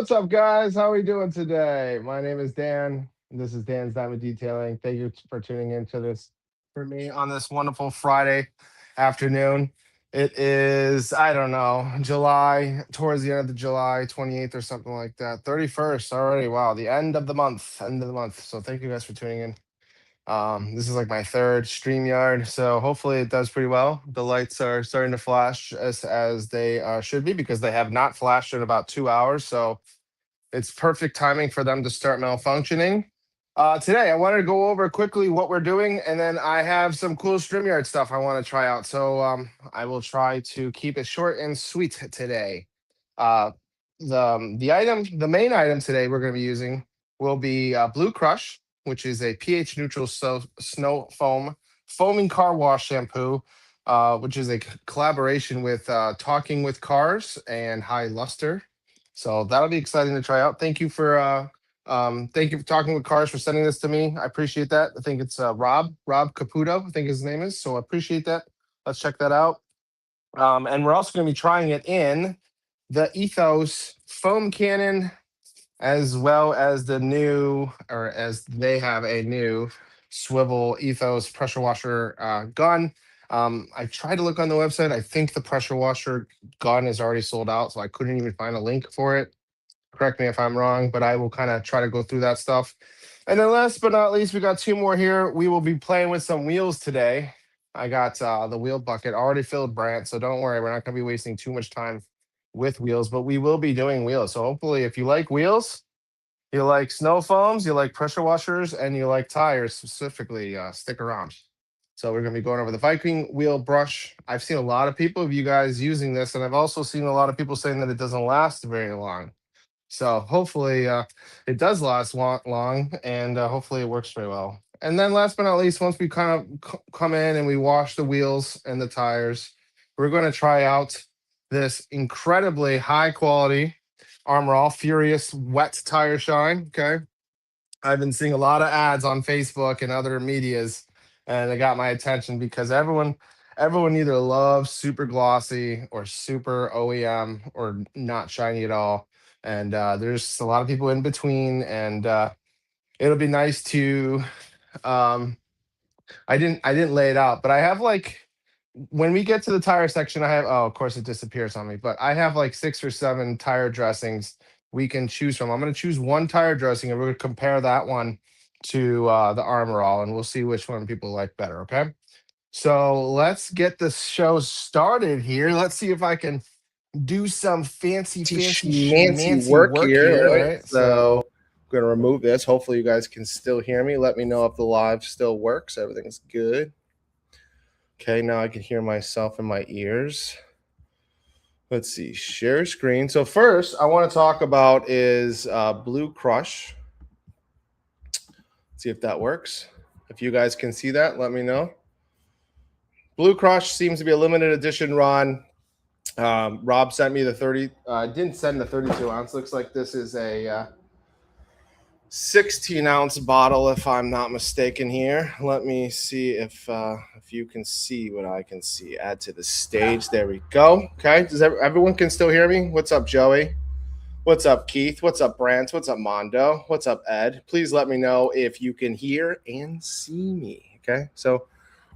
What's up, guys? How are we doing today? My name is Dan. And this is Dan's Diamond Detailing. Thank you for tuning in to this for me on this wonderful Friday afternoon. It is, I don't know, July, towards the end of the July, 28th or something like that. 31st already. Wow, the end of the month. End of the month. So thank you guys for tuning in. This is like my third StreamYard, so hopefully it does pretty well. The lights are starting to flash as they should be because they have not flashed in about 2 hours. So it's perfect timing for them to start malfunctioning. Today, I wanted to go over quickly what we're doing, and then I have some cool StreamYard stuff I want to try out. So I will try to keep it short and sweet today. Uh, the main item today we're going to be using will be Blue Crush, which is a pH neutral snow foaming car wash shampoo, which is a collaboration with Talking with Cars and High Lustre. So that'll be exciting to try out. Thank you for Talking with Cars for sending this to me. I appreciate that. I think it's Rob Caputo, I think his name is. So I appreciate that. Let's check that out. And we're also going to be trying it in the Ethos foam cannon, as well as the new, or as they have a new swivel Ethos pressure washer gun. I tried to look on the website. I think the pressure washer gun is already sold out, so I couldn't even find a link for it. Correct me if I'm wrong, but I will kind of try to go through that stuff. And then last but not least, we got two more here. We will be playing with some wheels today. I got the wheel bucket already filled, Brant, so don't worry. We're not going to be wasting too much time with wheels, but we will be doing wheels. So hopefully if you like wheels, you like snow foams, you like pressure washers, and you like tires specifically, stick around. So we're going to be going over the Viking wheel brush. I've seen a lot of people of you guys using this, and I've also seen a lot of people saying that it doesn't last very long. So hopefully it does last long, and hopefully it works very well. And then last but not least, once we kind of come in and we wash the wheels and the tires, we're going to try out this incredibly high quality ARMORALL-Furious wet tire shine. Okay. I've been seeing a lot of ads on Facebook and other medias, and they got my attention because everyone either loves super glossy or super OEM or not shiny at all. And there's a lot of people in between, and it'll be nice to um, I didn't lay it out, but I have like when we get to the tire section, I have of course it disappears on me, but I have like 6 or 7 tire dressings we can choose from. I'm gonna choose one tire dressing and we're gonna compare that one to the Armor All, and we'll see which one people like better. Okay. So let's get the show started here. Let's see if I can do some fancy Schmancy schmancy work work here. here. All All right, right. so So I'm going to remove this. Hopefully, you guys can still hear me. Let me know if the live still works. Everything's good. Okay, now I can hear myself in my ears. Let's see, share screen. So first, I want to talk about is Blue Crush. See if that works. If you guys can see that, let me know. Blue Crush seems to be a limited edition run. Rob sent me the 30. Didn't send the 32 ounce. Looks like this is a 16-ounce bottle, if I'm not mistaken. Here, let me see if you can see what I can see. Add to the stage. There we go. Okay. Does everyone can still hear me? What's up, Joey? What's up, Keith? What's up, Brant? What's up, Mondo? What's up, Ed? Please let me know if you can hear and see me. Okay. So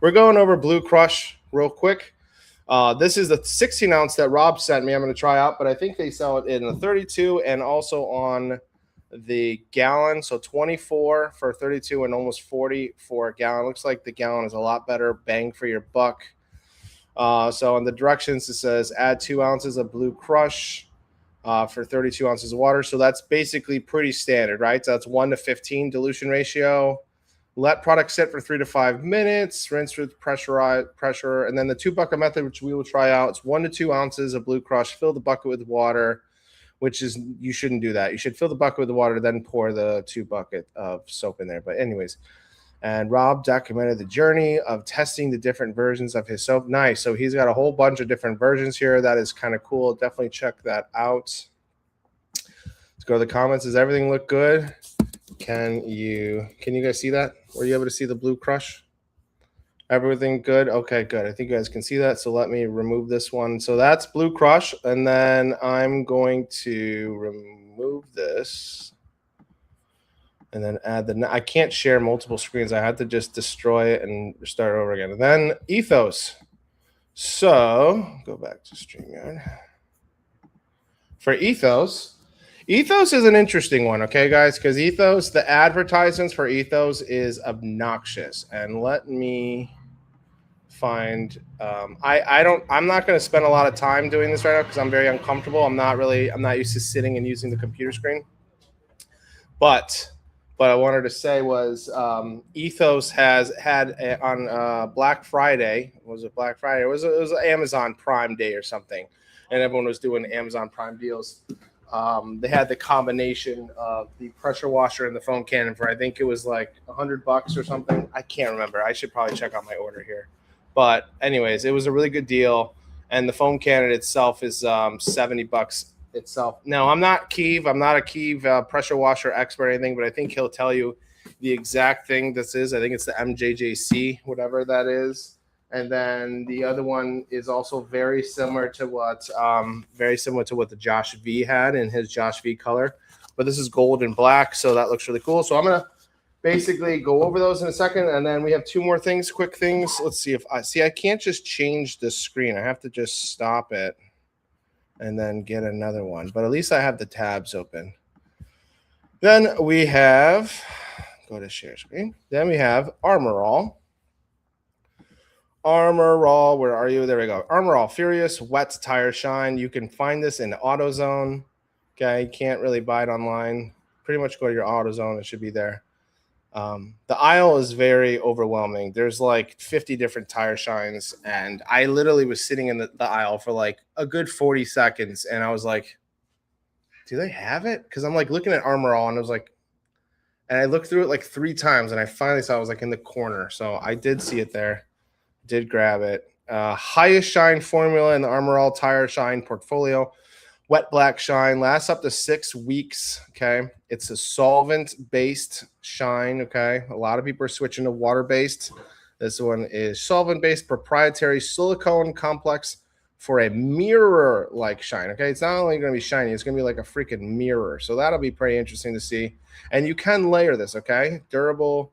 we're going over Blue Crush real quick. This is the 16 ounce that Rob sent me. I'm going to try out, but I think they sell it in the 32 and also on the gallon. So 24 for 32 and almost 40 for a gallon. Looks like the gallon is a lot better bang for your buck. So in the directions, it says add 2 ounces of Blue Crush for 32 ounces of water. So that's basically pretty standard, right? So that's 1 to 15 dilution ratio. Let product sit for 3 to 5 minutes. Rinse with pressure. And then the 2-bucket method, which we will try out, it's 1 to 2 ounces of Blue Crush. Fill the bucket with water, which is, you shouldn't do that. You should fill the bucket with the water, then pour the 2-bucket of soap in there. But anyways, and Rob documented the journey of testing the different versions of his soap. Nice. So he's got a whole bunch of different versions here. That is kind of cool. Definitely check that out. Let's go to the comments. Does everything look good? Can you guys see that? Were you able to see the Blue Crush? Everything good? Okay, good. I think you guys can see that. So let me remove this one. So that's Blue Crush. And then I'm going to remove this and then add the, I can't share multiple screens. I had to just destroy it and start over again. And then Ethos. So go back to StreamYard. For Ethos, Ethos is an interesting one, okay, guys? Because Ethos, the advertisements for Ethos is obnoxious. And let me find I'm not going to spend a lot of time doing this right now because I'm very uncomfortable. I'm not used to sitting and using the computer screen. But what I wanted to say was Ethos has had on Black Friday. Was it Black Friday? It was Amazon Prime Day or something, and everyone was doing Amazon Prime deals. They had the combination of the pressure washer and the foam cannon for, I think it was like $100 or something. I can't remember. I should probably check out my order here. But anyways, it was a really good deal, and the foam cannon itself is $70 itself. Now, I'm not Keeve. I'm not a Keeve pressure washer expert or anything, but I think he'll tell you the exact thing this is. I think it's the MJJC, whatever that is. And then the other one is also very similar to what the Josh V had in his Josh V color. But this is gold and black, so that looks really cool. So I'm gonna basically go over those in a second, and then we have two more things, quick things. Let's see if I can't just change the screen. I have to just stop it and then get another one. But at least I have the tabs open. Then we have, go to share screen. Then we have ARMORALL. ARMORALL, where are you? There we go. ARMORALL-Furious wet tire shine. You can find this in AutoZone. Okay, you can't really buy it online. Pretty much go to your AutoZone. It should be there. The aisle is very overwhelming. There's like 50 different tire shines, and I literally was sitting in the aisle for like a good 40 seconds, and I was like, do they have it? Because I'm like looking at ARMORALL, and I was like, and I looked through it like 3 times, and I finally saw it was like in the corner. So I did see it there, did grab it. Highest shine formula in the ARMORALL tire shine portfolio. Wet black shine lasts up to 6 weeks. Okay. It's a solvent based shine. Okay. A lot of people are switching to water based. This one is solvent based proprietary silicone complex for a mirror like shine. Okay. It's not only going to be shiny, it's going to be like a freaking mirror. So that'll be pretty interesting to see. And you can layer this. Okay. Durable,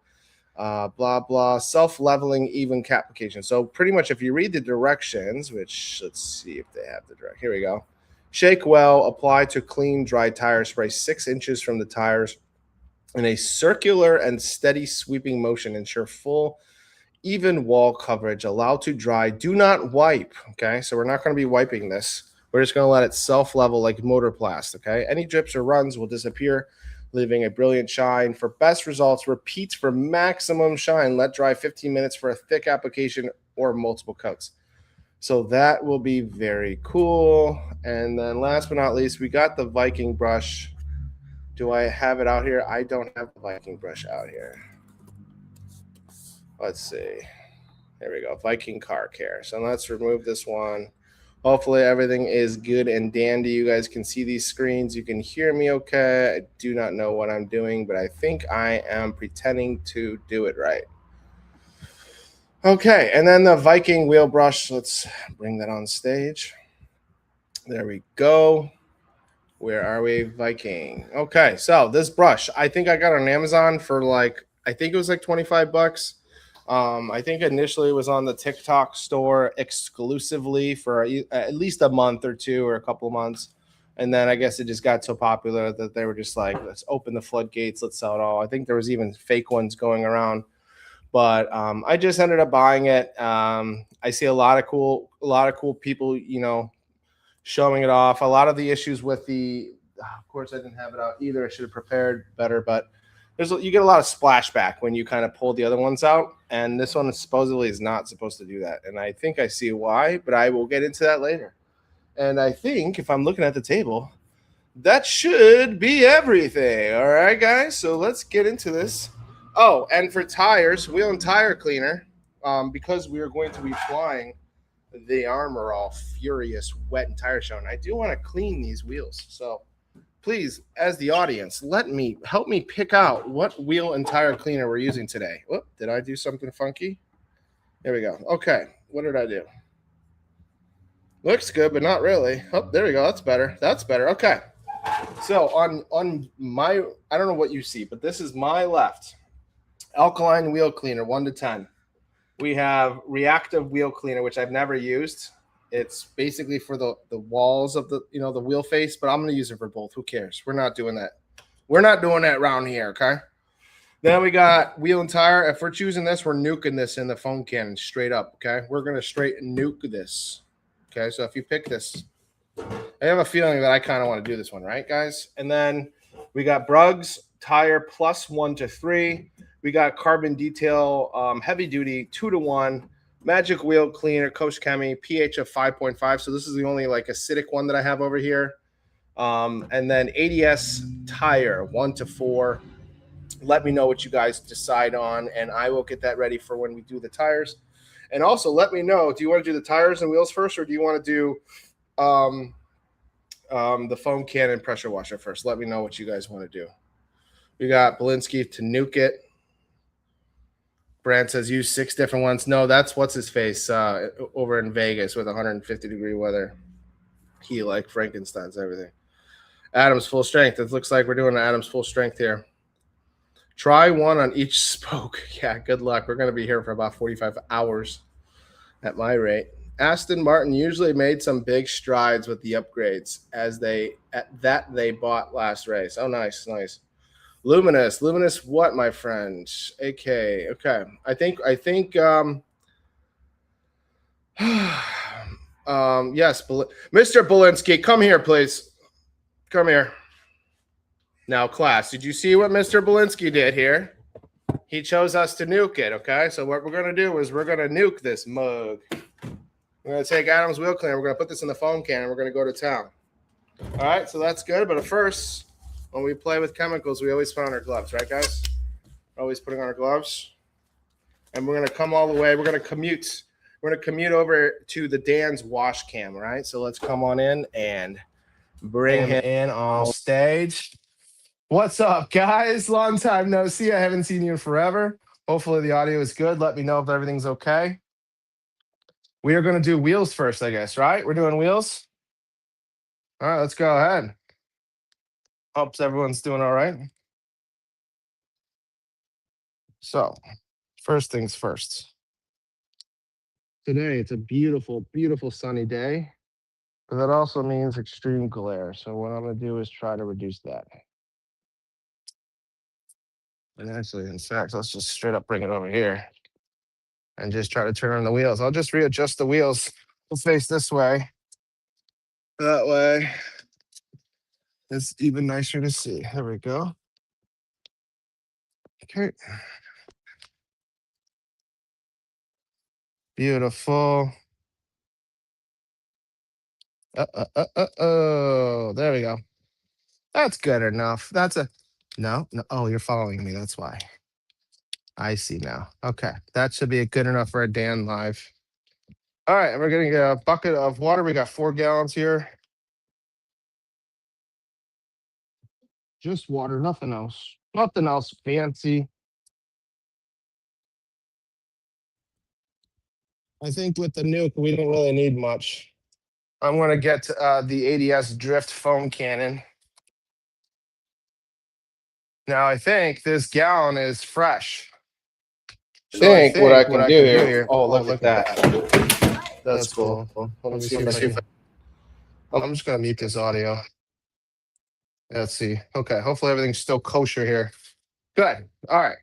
blah, blah, self-leveling even cap application. So pretty much if you read the directions, which let's see if they have the direct, here we go. Shake well, apply to clean, dry tires, spray 6 inches from the tires in a circular and steady sweeping motion. Ensure full, even wall coverage. Allow to dry. Do not wipe. Okay, so we're not going to be wiping this. We're just going to let it self-level like Motorplast. Okay, any drips or runs will disappear, leaving a brilliant shine. For best results, repeat for maximum shine. Let dry 15 minutes for a thick application or multiple coats. So that will be very cool. And then last but not least, we got the Viking brush. Do I have it out here? I don't have the Viking brush out here. Let's see. There we go. Viking car care. So let's remove this one. Hopefully everything is good and dandy. You guys can see these screens. You can hear me okay. I do not know what I'm doing, but I think I am pretending to do it right. Okay, and then the Viking wheel brush. Let's bring that on stage. There we go. Where are we? Viking. Okay, so this brush, I think I got on Amazon for like, I think it was like $25. I think initially it was on the TikTok store exclusively for at least a month or two or a couple of months. And then I guess it just got so popular that they were just like, let's open the floodgates, let's sell it all. I think there was even fake ones going around. But I just ended up buying it. I see a lot of cool people, you know, showing it off. A lot of the issues with the, of course, I didn't have it out either. I should have prepared better, but you get a lot of splashback when you kind of pull the other ones out, and this one supposedly is not supposed to do that. And I think I see why, but I will get into that later. And I think if I'm looking at the table, that should be everything. All right, guys. So let's get into this. Oh, and for tires, wheel and tire cleaner, because we are going to be flying the ARMORALL-Furious wet and tire shine. I do want to clean these wheels. So please, as the audience, help me pick out what wheel and tire cleaner we're using today. Whoop, did I do something funky? There we go. Okay, what did I do? Looks good, but not really. Oh, there we go. That's better. That's better. Okay. So on my, I don't know what you see, but this is my left. Alkaline wheel cleaner, 1 to 10. We have reactive wheel cleaner, which I've never used. It's basically for the walls of the the wheel face, but I'm gonna use it for both. Who cares? We're not doing that. We're not doing that around here, okay? Then we got wheel and tire. If we're choosing this, we're nuking this in the foam cannon straight up, okay? We're gonna straight nuke this. Okay, so if you pick this, I have a feeling that I kind of want to do this one, right, guys? And then we got Bruggs tire plus 1 to 3. We got carbon detail heavy duty 2 to 1. Magic wheel cleaner Coach Chemi pH of 5.5. So this is the only like acidic one that I have over here. And then ADS tire 1 to 4. Let me know what you guys decide on, and I will get that ready for when we do the tires. And also let me know, do you want to do the tires and wheels first, or do you want to do the foam cannon pressure washer first? Let me know what you guys want to do. We got Belinsky to nuke it. Brand says use 6 different ones. No, that's what's his face over in Vegas with 150-degree weather. He like Frankenstein's everything. Adam's full strength. It looks like we're doing an Adam's full strength here. Try one on each spoke. Yeah, good luck. We're going to be here for about 45 hours at my rate. Aston Martin usually made some big strides with the upgrades as they bought last race. Oh, nice. Luminous, what, my friend? AK. Okay. I think yes, Mr. Belinsky, come here, please. Come here. Now, class, did you see what Mr. Belinsky did here? He chose us to nuke it, okay? So what we're going to do is we're going to nuke this mug. We're going to take Adam's wheel cleaner. We're going to put this in the foam can, and we're going to go to town. All right, so that's good. But at first, when we play with chemicals, we always put on our gloves, right, guys? We're always putting on our gloves. And we're going to come all the way. We're going to commute. We're going to commute over to the Dan's wash cam, all right? So let's come on in and bring him in on stage. What's up, guys? Long time no see. I haven't seen you in forever. Hopefully the audio is good. Let me know if everything's okay. We are going to do wheels first, I guess, right? We're doing wheels? All right, let's go ahead. Hopes everyone's doing all right. So, first things first. Today, it's a beautiful, beautiful sunny day. But that also means extreme glare. So what I'm going to do is try to reduce that. And actually, in fact, let's just straight up bring it over here and just try to turn on the wheels. I'll just readjust the wheels. We'll face this way. That way, it's even nicer to see. There we go. Okay. Beautiful. Oh, there we go. That's good enough. That's a no. Oh, you're following me. That's why. I see now. Okay, that should be a good enough for a Dan live. All right, we're gonna get a bucket of water. We got 4 gallons here. Just water, nothing else. Nothing else fancy. I think with the nuke, we don't really need much. I'm gonna get the ADS drift foam cannon. Now I think this gallon is fresh. So I think what I can do here. Oh, look at that. That's cool. Let me see if I'm just gonna mute this audio. Let's see. Okay, hopefully everything's still kosher here. Good. All right.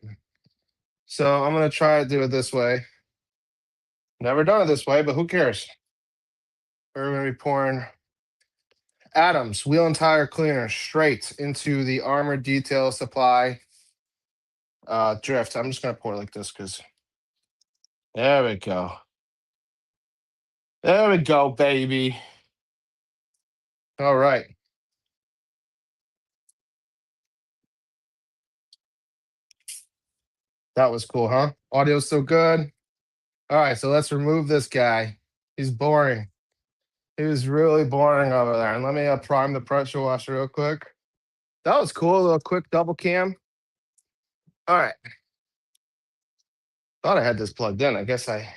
So I'm gonna try to do it this way. Never done it this way, but who cares? We're gonna be pouring Adams wheel and tire cleaner straight into the Armor Detail Supply drift. I'm just gonna pour it like this because there we go. There we go, baby. All right. That was cool, huh? Audio's still good. All right, so let's remove this guy. He's boring. He was really boring over there. And let me prime the pressure washer real quick. That was cool. A little quick double cam. All right. Thought I had this plugged in. I guess I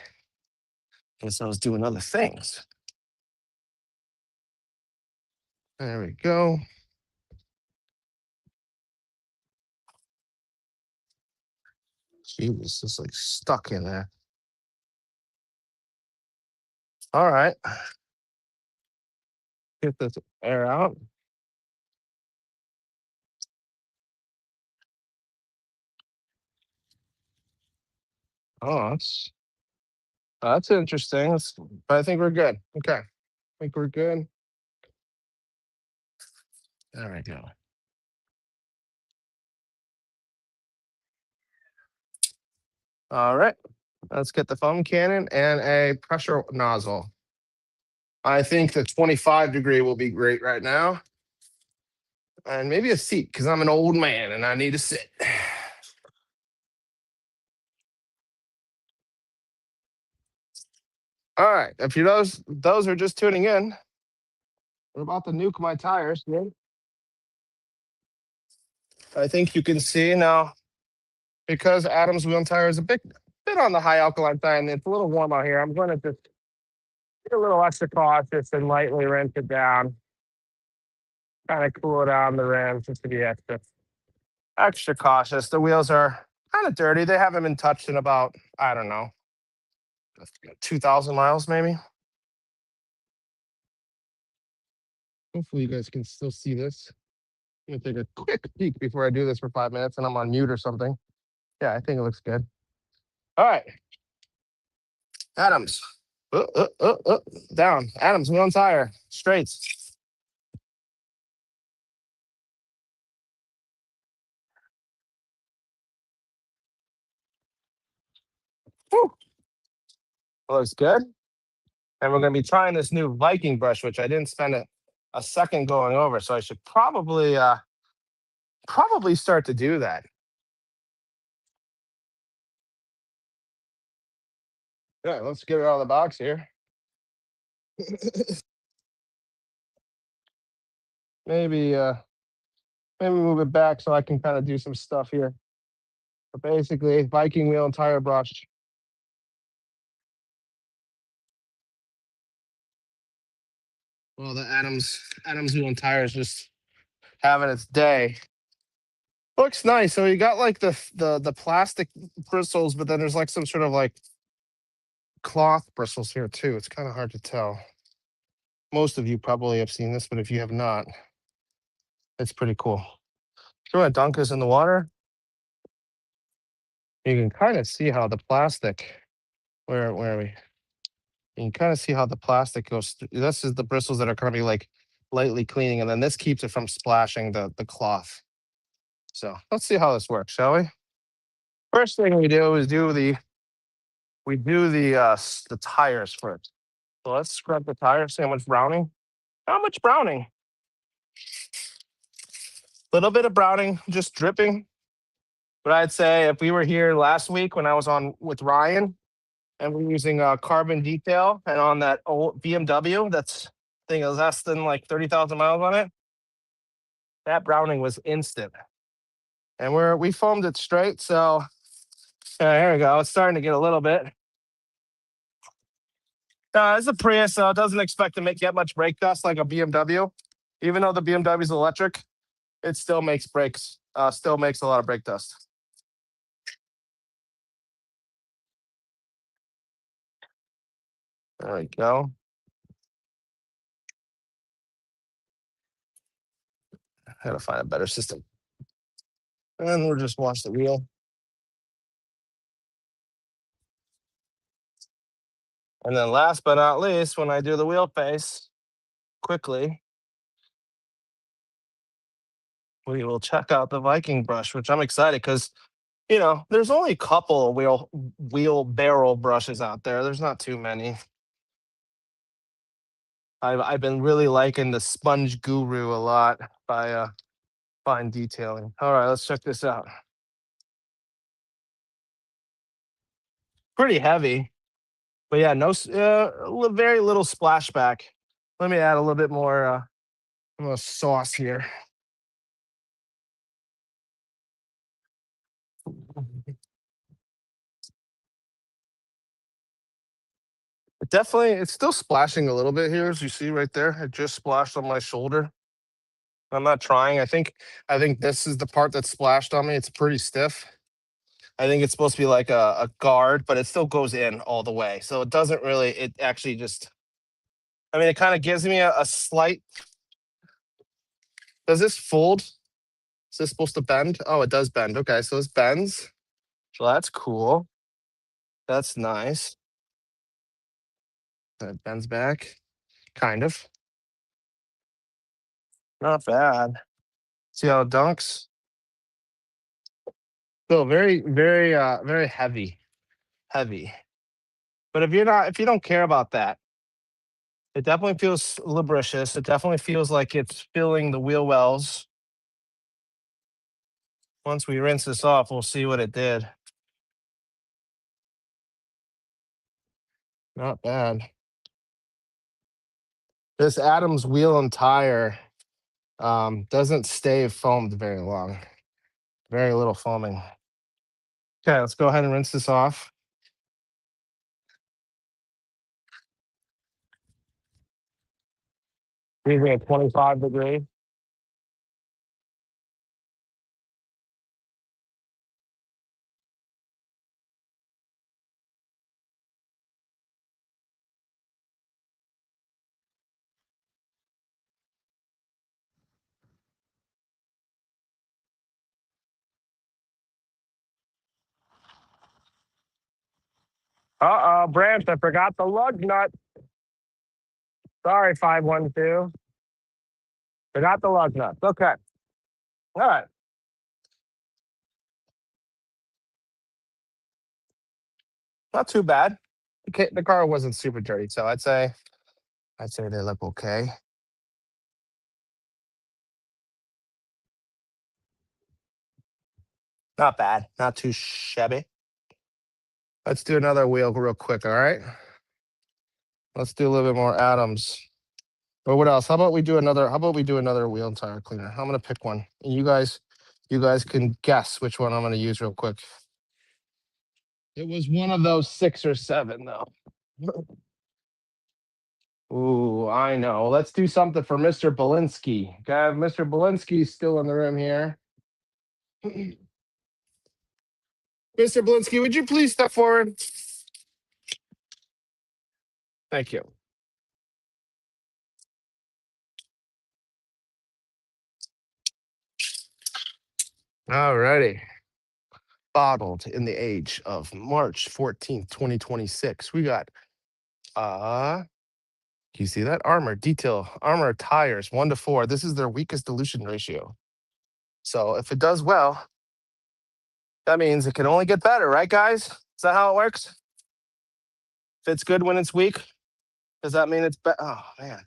Guess I was doing other things. There we go. She was just like stuck in there. All right. Get this air out. Oh, that's interesting. But I think we're good. Okay. I think we're good. There we go. All right. Let's get the foam cannon and a pressure nozzle. I think the 25-degree will be great right now. And maybe a seat because I'm an old man and I need to sit. All right. If you those are just tuning in, we're about to nuke my tires. Yeah. I think you can see now because Adam's wheel and tire is a bit on the high alkaline side and it's a little warm out here. I'm going to just get a little extra cautious and lightly rinse it down. Kind of cool down the rims just to be extra cautious. The wheels are kind of dirty. They haven't been touched in about, I don't know, 2,000 miles maybe. Hopefully you guys can still see this. I'm gonna take a quick peek before I do this for 5 minutes and I'm on mute or something. Yeah, I think it looks good. All right. Adams. Down. Adams, wheel and tire. Straights. Whew. Looks good. And we're going to be trying this new Viking brush, which I didn't spend a second going over. So I should probably start to do that. Yeah, let's get it out of the box here. maybe move it back so I can kind of do some stuff here. But basically, Viking wheel and tire brush. Well, the Adams wheel and tire is just having its day. Looks nice. So you got like the plastic bristles, but then there's like some sort of like cloth bristles here too. It's kind of hard to tell. Most of you probably have seen this, but if you have not, it's pretty cool. Do you want to dunk this in the water? You can kind of see how the plastic. Where are we? You can kind of see how the plastic goes through. This is the bristles that are going to be like lightly cleaning, and then this keeps it from splashing the cloth. So let's see how this works, shall we? First thing we do is do the tires first. So let's scrub the tires. See how much browning? How much browning? Little bit of browning, just dripping. But I'd say if we were here last week when I was on with Ryan, and we're using carbon detail, and on that old BMW, that's thing is less than like 30,000 miles on it. That browning was instant, and we foamed it straight. So here we go. It's starting to get a little bit. It's a Prius, so it doesn't expect to get much brake dust like a BMW. Even though the BMW is electric, it still makes brakes. Still makes a lot of brake dust. There we go. I gotta find a better system. And we'll just wash the wheel. And then last but not least, when I do the wheel face, quickly, we will check out the Viking brush, which I'm excited because, there's only a couple of wheel barrel brushes out there. There's not too many. I've been really liking the Sponge Guru a lot by Fine Detailing. All right, let's check this out. Pretty heavy, but yeah, no, very little splashback. Let me add a little bit more sauce here. definitely, it's still splashing a little bit here, as you see right there. It just splashed on my shoulder. I'm not trying. I think this is the part that splashed on me. It's pretty stiff. I think it's supposed to be like a guard, but it still goes in all the way. So it doesn't really, it actually just, I mean, it kind of gives me a slight. Does this fold? Is this supposed to bend? Oh, it does bend. Okay, so this bends. So that's cool. That's nice. That bends back. Kind of. Not bad. See how it dunks? Still very, very heavy. Heavy. But if you don't care about that, it definitely feels lubricious. It definitely feels like it's filling the wheel wells. Once we rinse this off, we'll see what it did. Not bad. This Adams wheel and tire doesn't stay foamed very long. Very little foaming. Okay, let's go ahead and rinse this off. Leaving at 25 degrees. Uh-oh, Branch, I forgot the lug nut. Sorry, 512. Forgot the lug nuts. Okay. All right. Not too bad. Okay, the car wasn't super dirty, so I'd say they look okay. Not bad. Not too shabby. Let's do another wheel real quick, all right? Let's do a little bit more Adams. Or what else? How about we do another wheel and tire cleaner? I'm gonna pick one. And you guys can guess which one I'm gonna use real quick. It was one of those 6 or 7 though. Ooh, I know. Let's do something for Mr. Belinsky. Okay, Mr. Belinsky's still in the room here. Mr. Belinsky, would you please step forward? Thank you. All righty. Bottled in the age of March 14th, 2026. We got you see that? Armor tires 1-4. This is their weakest dilution ratio. So if it does well, that means it can only get better, right, guys? Is that how it works? If it's good when it's weak, does that mean it's better? Oh man,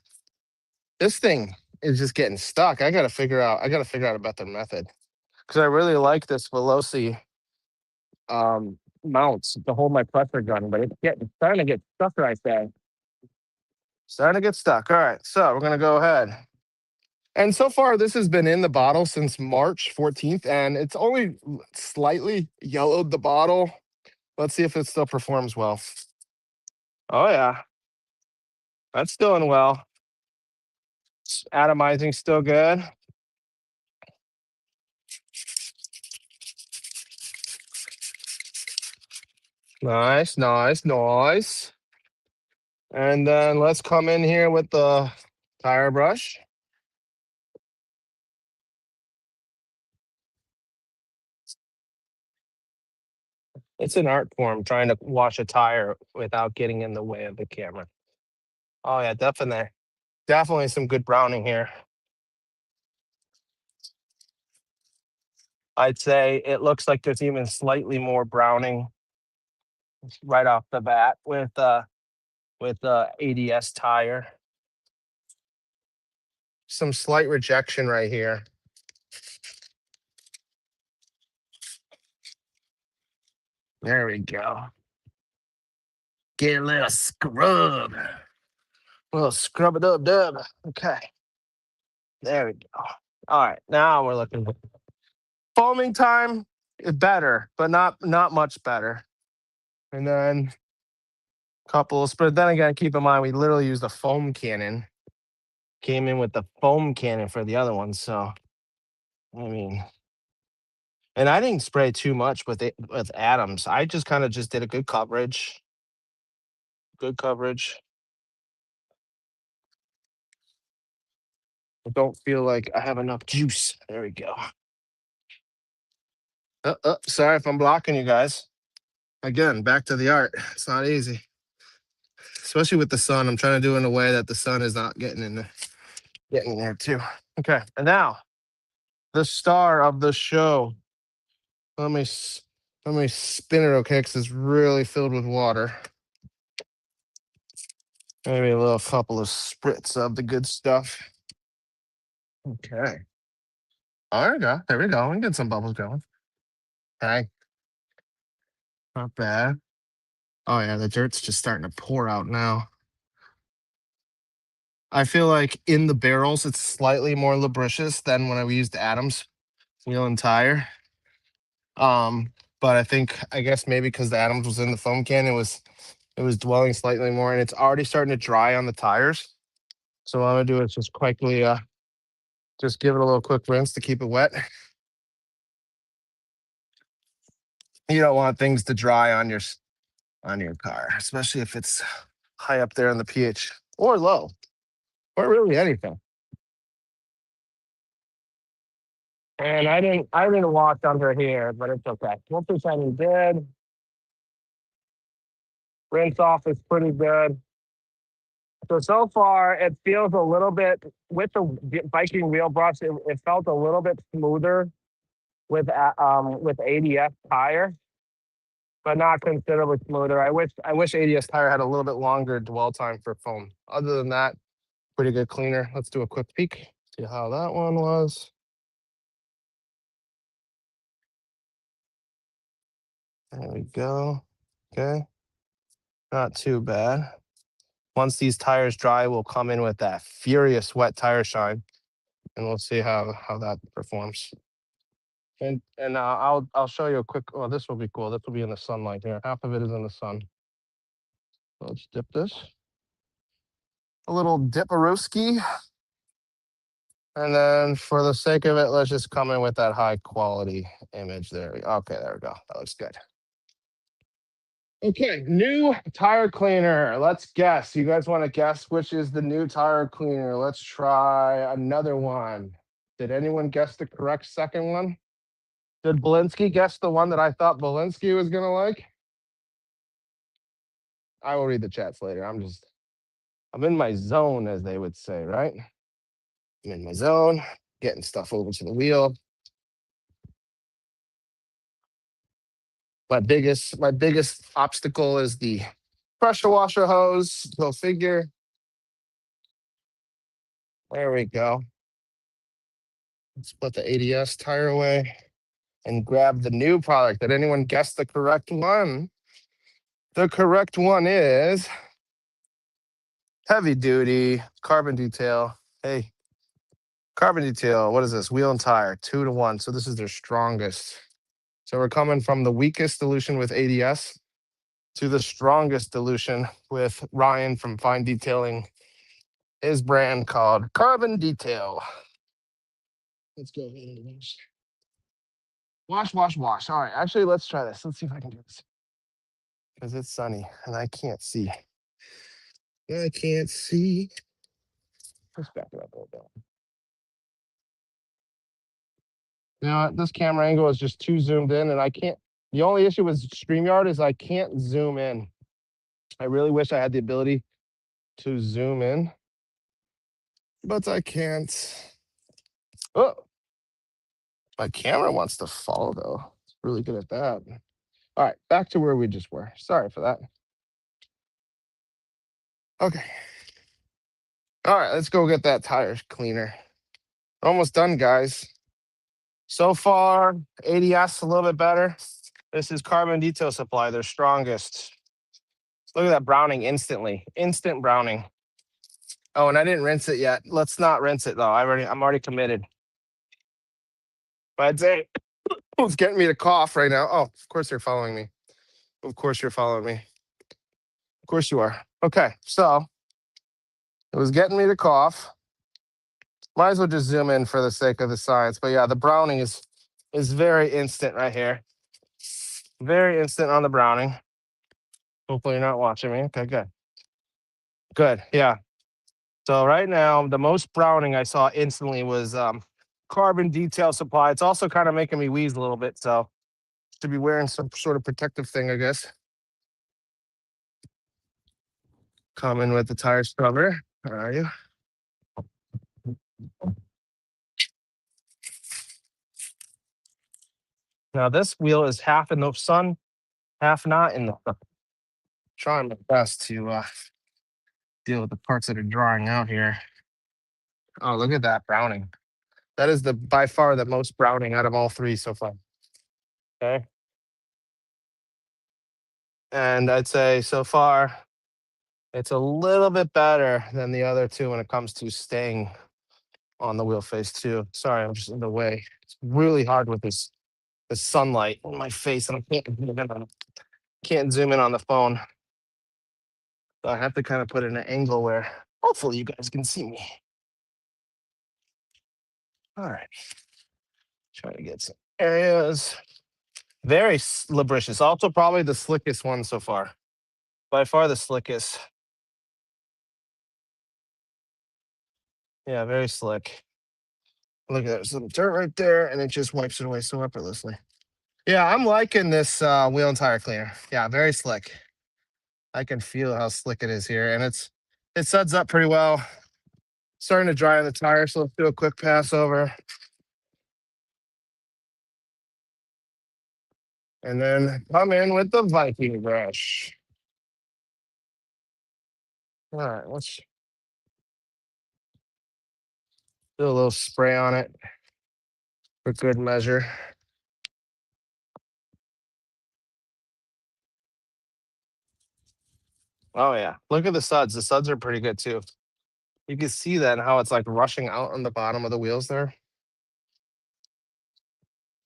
this thing is just getting stuck. I gotta figure out a better method because I really like this Veloci mounts to hold my pressure gun, but it's starting to get stuck right there. Starting to get stuck. All right, so we're gonna go ahead. And so far, this has been in the bottle since March 14th, and it's only slightly yellowed the bottle. Let's see if it still performs well. Oh yeah, that's doing well. Atomizing still good. Nice, nice, nice. And then let's come in here with the tire brush. It's an art form trying to wash a tire without getting in the way of the camera. Oh yeah, definitely some good browning here. I'd say it looks like there's even slightly more browning right off the bat with ADS tire. Some slight rejection right here. There we go. Get a little scrub. A little scrub it up, dub. Okay. There we go. All right. Now we're looking good. Foaming time is better, but not much better. And then Couples, but then again, keep in mind we literally used a foam cannon. Came in with the foam cannon for the other one, so I mean, and I didn't spray too much with it with Adams. I just kind of just did a good coverage. Good coverage. I don't feel like I have enough juice. There we go. Sorry if I'm blocking you guys. Again, back to the art. It's not easy, especially with the sun. I'm trying to do it in a way that the sun is not getting in there too. Okay, and now the star of the show. Let me spin it, okay? Because it's really filled with water. Maybe a little couple of spritz of the good stuff. Okay. There we go. There we go. We get some bubbles going. Okay. Not bad. Oh yeah, the dirt's just starting to pour out now. I feel like in the barrels it's slightly more lubricious than when I used Adams wheel and tire. But I guess maybe because the Adams was in the foam can, it was dwelling slightly more, and it's already starting to dry on the tires. So what I'm gonna do is just quickly just give it a little quick rinse to keep it wet. You don't want things to dry on your car, especially if it's high up there on the pH or low, or really anything. And I didn't walk under here, but it's okay. 1% did. Rinse off is pretty good. So far it feels a little bit with the Viking wheel brush. It felt a little bit smoother with ADS tire, but not considerably smoother. I wish ADS tire had a little bit longer dwell time for foam. Other than that, pretty good cleaner. Let's do a quick peek. See how that one was. There we go. Okay. Not too bad. Once these tires dry, we'll come in with that furious wet tire shine, and we'll see how that performs. And I'll show you a quick. Oh, this will be cool. This will be in the sunlight here. Half of it is in the sun. So let's dip this. A little dipperooski. And then for the sake of it, let's just come in with that high quality image there. Okay, there we go. That looks good. Okay, new tire cleaner. Let's guess. You guys want to guess which is the new tire cleaner? Let's try another one. Did anyone guess the correct second one? Did Belinsky guess the one that I thought Belinsky was going to like? I will read the chats later. I'm in my zone, as they would say, right? I'm in my zone, getting stuff over to the wheel. My biggest obstacle is the pressure washer hose. Go figure. There we go. Let's put the ADS tire away and grab the new product. Did anyone guess the correct one? The correct one is heavy duty carbon detail. Hey, carbon detail. What is this? Wheel and tire, 2-to-1. So this is their strongest. So we're coming from the weakest dilution with ADS to the strongest dilution with Ryan from Fine Detailing, his brand called Carbon Detail. Let's go ahead and wash. Wash, wash, wash. All right, actually, let's try this. Let's see if I can do this. Because it's sunny and I can't see. I can't see. Let's back it up a little bit. You know what? This camera angle is just too zoomed in, and I can't. The only issue with StreamYard is I can't zoom in. I really wish I had the ability to zoom in, but I can't. Oh, my camera wants to fall, though. It's really good at that. All right, back to where we just were. Sorry for that. Okay. All right, let's go get that tire cleaner. Almost done, guys. So far, ADS a little bit better. This is Carbon Detail Supply, their strongest. Look at that browning instantly. Instant browning. Oh, and I didn't rinse it yet. Let's not rinse it though. I'm already committed. But I'd say it's getting me to cough right now. Oh, of course you're following me. Of course you're following me. Of course you are. Okay, so it was getting me to cough. Might as well just zoom in for the sake of the science. But yeah, the browning is very instant right here. Very instant on the browning. Hopefully you're not watching me. Okay, good. Good, yeah. So right now, the most browning I saw instantly was carbon detail supply. It's also kind of making me wheeze a little bit, so should be wearing some sort of protective thing, I guess. Coming with the tire scrubber. Where are you? Now this wheel is half in the sun, half not in the sun. Trying my best to deal with the parts that are drying out here. Oh, look at that browning. That is the by far the most browning out of all three so far. Okay. And I'd say so far, it's a little bit better than the other two when it comes to staying on the wheel face too. Sorry, I'm just in the way. It's really hard with this the sunlight on my face, and I can't zoom in on the phone. So I have to kind of put it in an angle where hopefully you guys can see me. All right. Trying to get some areas. Very lubricious. Also, probably the slickest one so far. By far the slickest. Yeah, very slick. Look at that. There's some dirt right there, and it just wipes it away so effortlessly. Yeah, I'm liking this wheel and tire cleaner. Yeah, very slick. I can feel how slick it is here, and it suds up pretty well. Starting to dry on the tire, so let's do a quick pass over. And then come in with the Viking brush. All right, let's do a little spray on it for good measure. Oh yeah, look at the suds. The suds are pretty good too. You can see that and how it's like rushing out on the bottom of the wheels there.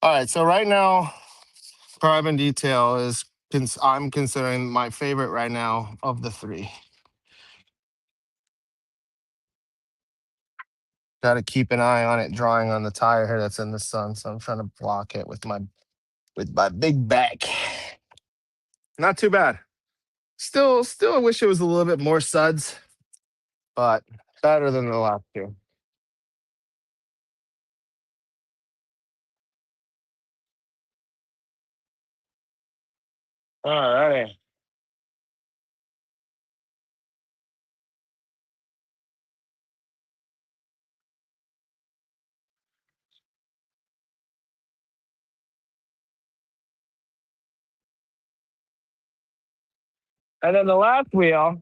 All right, so right now, carbon detail is I'm considering my favorite right now of the three. Got to keep an eye on it drying on the tire here that's in the sun, so I'm trying to block it with my big back. Not too bad. Still, I wish it was a little bit more suds, but better than the last two. All righty. And then the last wheel,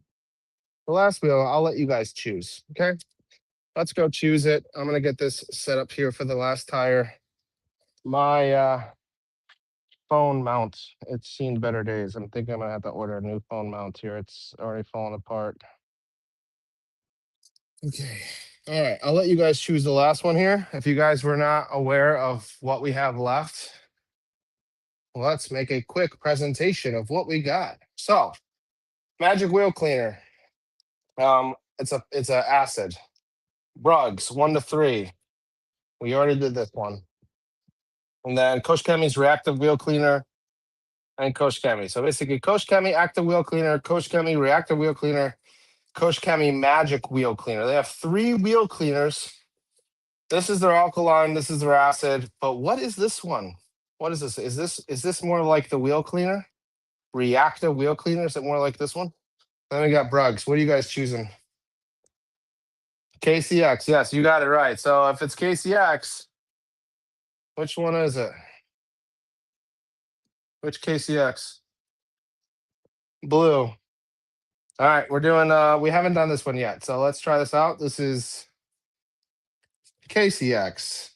I'll let you guys choose. Okay. Let's go choose it. I'm going to get this set up here for the last tire. My phone mount, it's seen better days. I'm thinking I'm going to have to order a new phone mount here. It's already falling apart. Okay. All right. I'll let you guys choose the last one here. If you guys were not aware of what we have left, let's make a quick presentation of what we got. So, Magic Wheel Cleaner. It's a acid. Rugs 1 to 3. We already did this one. And then Coach Kemi's reactive wheel cleaner and Coach Kemi. So basically, Coach Kemi active wheel cleaner, Coach Kemi reactive wheel cleaner, Coach Kemi magic wheel cleaner. They have 3 wheel cleaners. This is their alkaline. This is their acid. But what is this one? What is this? Is this more like the wheel cleaner? Reactive wheel cleaner? Is it more like this one? Then we got Bruggs. What are you guys choosing? KCX. Yes, you got it right. So if it's KCX, which one is it? Which KCX? Blue. All right, we're doing we haven't done this one yet. So let's try this out. This is KCX.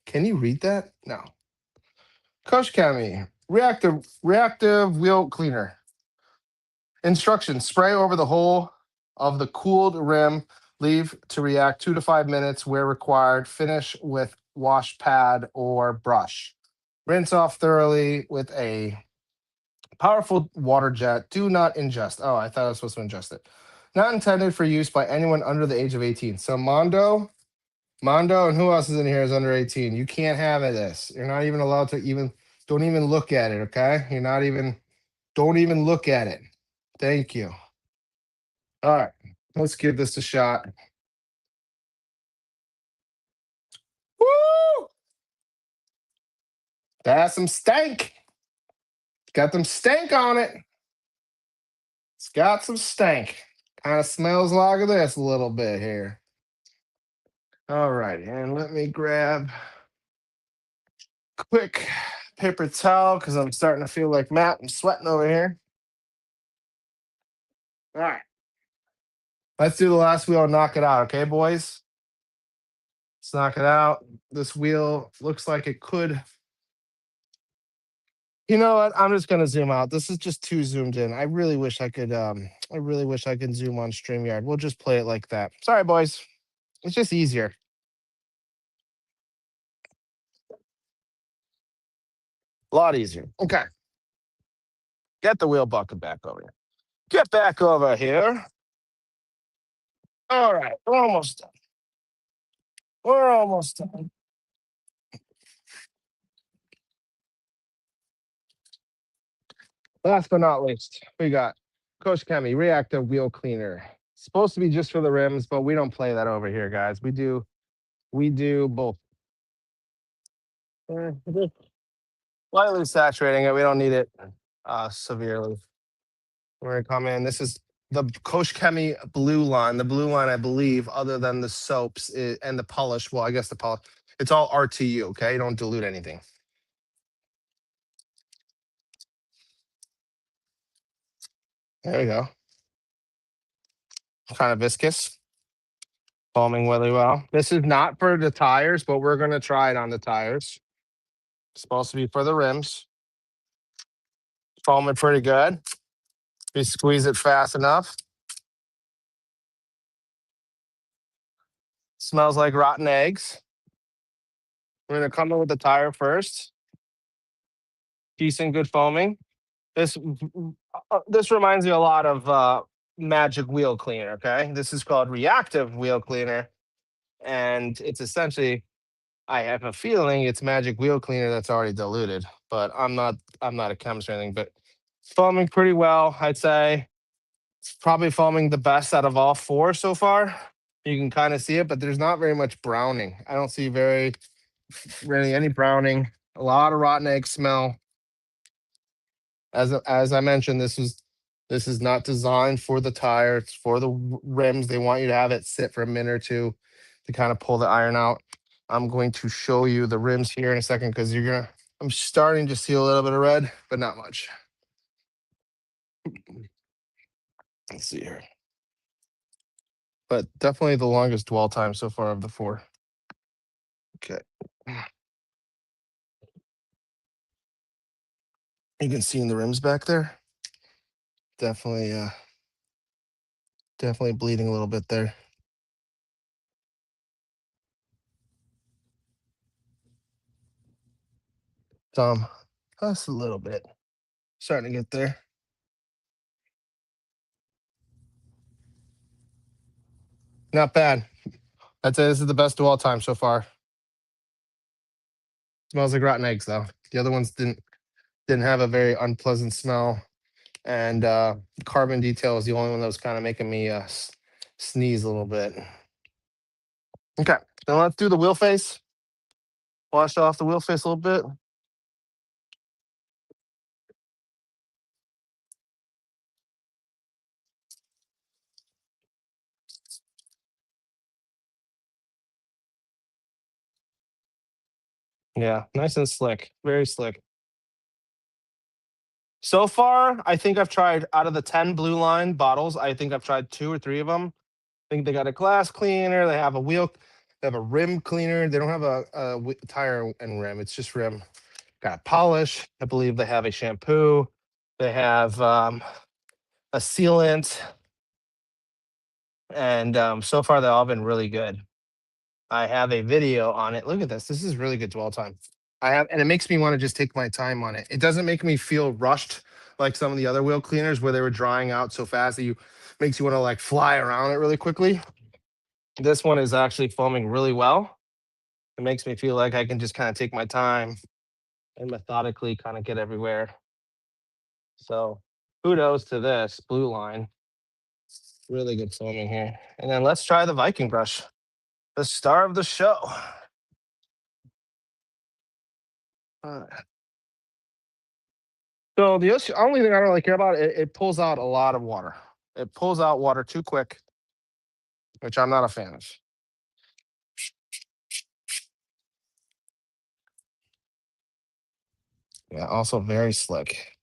Can you read that? No. Coach Kemi, reactive wheel cleaner. Instructions: spray over the whole of the cooled rim. Leave to react 2 to 5 minutes where required. Finish with wash pad or brush. Rinse off thoroughly with a Powerful water jet. Do not ingest. Oh, I thought I was supposed to ingest it. Not intended for use by anyone under the age of 18. So Mondo, and who else is in here is under 18? You can't have this. You're not even allowed to don't even look at it, okay? Don't even look at it. Thank you. All right, let's give this a shot. Woo! That's some stank. Got them stank on it. It's got some stank. Kind of smells like this a little bit here. All right, and let me grab a quick paper towel because I'm starting to feel like Matt. I'm sweating over here. All right. Let's do the last wheel and knock it out, okay, boys? Let's knock it out. This wheel looks like it could. You know what? I'm just gonna zoom out. This is just too zoomed in. I really wish I could zoom on StreamYard. We'll just play it like that. Sorry, boys. It's just easier. A lot easier. Okay. Get the wheel bucket back over here. Get back over here. All right, we're almost done. We're almost done. Last but not least, we got Coach Kemi reactive wheel cleaner. Supposed to be just for the rims, but we don't play that over here, guys. We do both. Lightly saturating it. We don't need it severely. We're gonna come in. This is the Coach Kemi blue line. The blue line, I believe, other than the soaps and the polish. Well, I guess the polish. It's all RTU. Okay, don't dilute anything. There we go. Kind of viscous. Foaming really well. This is not for the tires, but we're going to try it on the tires. It's supposed to be for the rims. Foaming pretty good. We squeeze it fast enough. Smells like rotten eggs. We're going to come in with the tire first. Decent, good foaming. This reminds me a lot of Magic Wheel Cleaner, okay? This is called Reactive Wheel Cleaner. And it's essentially, I have a feeling it's Magic Wheel Cleaner that's already diluted, but I'm not a chemist or anything, but foaming pretty well, I'd say. It's probably foaming the best out of all four so far. You can kind of see it, but there's not very much browning. I don't see really any browning. A lot of rotten egg smell. As I mentioned, this is not designed for the tire. It's for the rims. They want you to have it sit for a minute or two to kind of pull the iron out. I'm going to show you the rims here in a second because I'm starting to see a little bit of red, but not much. Let's see here. But definitely the longest dwell time so far of the four. Okay. You can see in the rims back there. Definitely bleeding a little bit there. Tom, just a little bit. Starting to get there. Not bad. I'd say this is the best dwell time so far. Smells like rotten eggs though. The other ones didn't have a very unpleasant smell, and carbon detail is the only one that was kind of making me sneeze a little bit. Okay, then let's do the wheel face. Wash off the wheel face a little bit. Yeah, nice and slick, very slick. So far, I think I've tried out of the 10 blue line bottles, I think I've tried 2 or 3 of them. I think they got a glass cleaner, they have a rim cleaner. They don't have a tire and rim, it's just rim. Got a polish. I believe they have a shampoo. They have a sealant. And so far, they've all been really good. I have a video on it. Look at this. This is really good dwell time. And it makes me want to just take my time on it. It doesn't make me feel rushed like some of the other wheel cleaners where they were drying out so fast that makes you want to like fly around it really quickly. This one is actually foaming really well. It makes me feel like I can just kind of take my time and methodically kind of get everywhere. So kudos to this blue line. Really good foaming here. And then let's try the Viking brush, the star of the show. So the only thing I don't really care about, it pulls out a lot of water. It pulls out water too quick, which I'm not a fan of. Yeah, also very slick.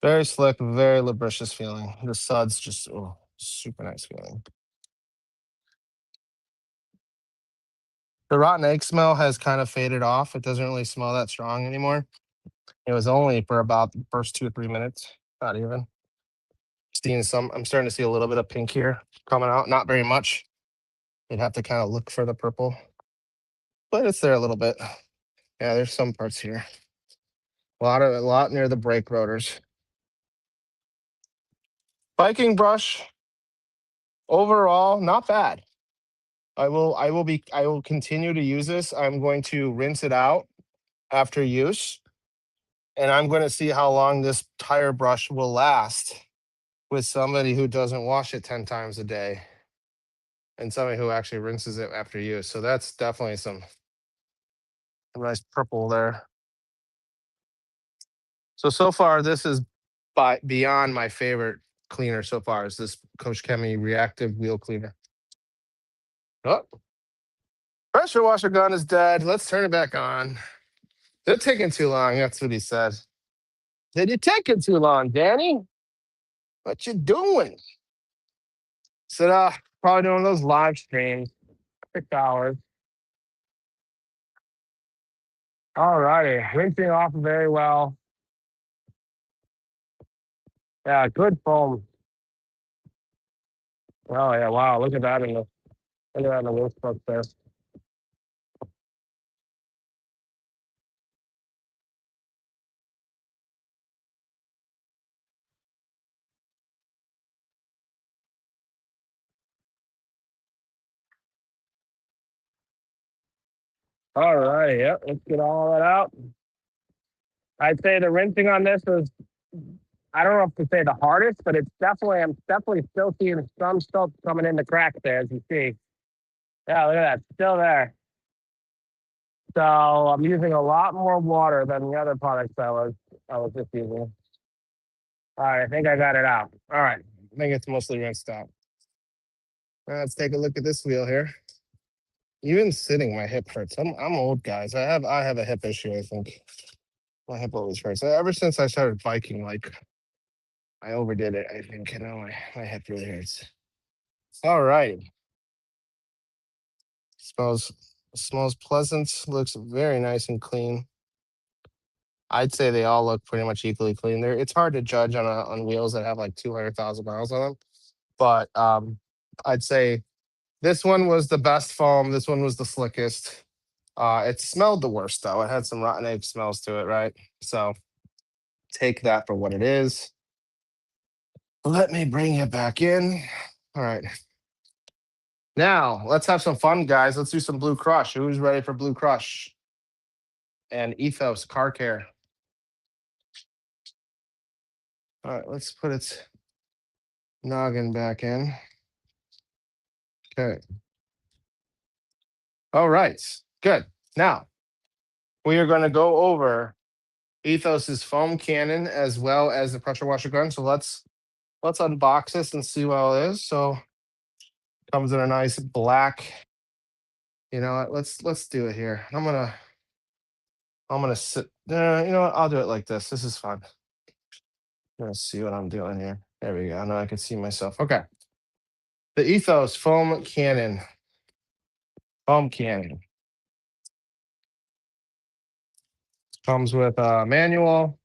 Very slick, very lubricious feeling. The suds just super nice feeling. The rotten egg smell has kind of faded off. It doesn't really smell that strong anymore. It was only for about the first 2 or 3 minutes, not even. I'm starting to see a little bit of pink here coming out, not very much. You'd have to kind of look for the purple, but it's there a little bit. Yeah, there's some parts here. A lot near the brake rotors. Viking brush, overall, not bad. I will continue to use this. I'm going to rinse it out after use. And I'm going to see how long this tire brush will last with somebody who doesn't wash it 10 times a day and somebody who actually rinses it after use. So that's definitely some nice purple there. So far, this is beyond my favorite cleaner so far is this Coach Chemi reactive wheel cleaner. Oh, pressure washer gun is dead. Let's turn it back on. They're taking too long. That's what he said. Said you're taking too long, Danny. What you doing? Said, probably doing those live streams. 6 hours. All righty. Rinsing off very well. Yeah, good foam. Oh yeah, wow. Look at that in the workbook there. All right, yep. Let's get all that out. I'd say the rinsing on this is, I don't know if to say the hardest, but I'm definitely still seeing some soap coming in the cracks there, as you see. Yeah, look at that, still there. So I'm using a lot more water than the other products I was just using. All right, I think I got it out. All right, I think it's mostly rinsed out. Let's take a look at this wheel here. Even sitting, my hip hurts. I'm old, guys. I have a hip issue. I think my hip always hurts. Ever since I started biking, like I overdid it. I think my hip really hurts. All right. Smells pleasant. Looks very nice and clean. I'd say they all look pretty much equally clean. It's hard to judge on wheels that have like 200,000 miles on them, but I'd say this one was the best foam. This one was the slickest. It smelled the worst though. It had some rotten egg smells to it, right? So take that for what it is. Let me bring it back in. All right. Now let's have some fun, guys. Let's do some Blue Crush. Who's ready for Blue Crush? And Ethos car care. All right, let's put its noggin back in. Okay. All right, good. Now we are going to go over Ethos's foam cannon as well as the pressure washer gun. So let's unbox this and see what it is. So comes in a nice black. You know what? Let's do it here. I'm gonna sit. You know what? I'll do it like this. This is fun. Let's see what I'm doing here. There we go. Now I can see myself. Okay. The Ethos foam cannon. Foam cannon. Comes with a manual,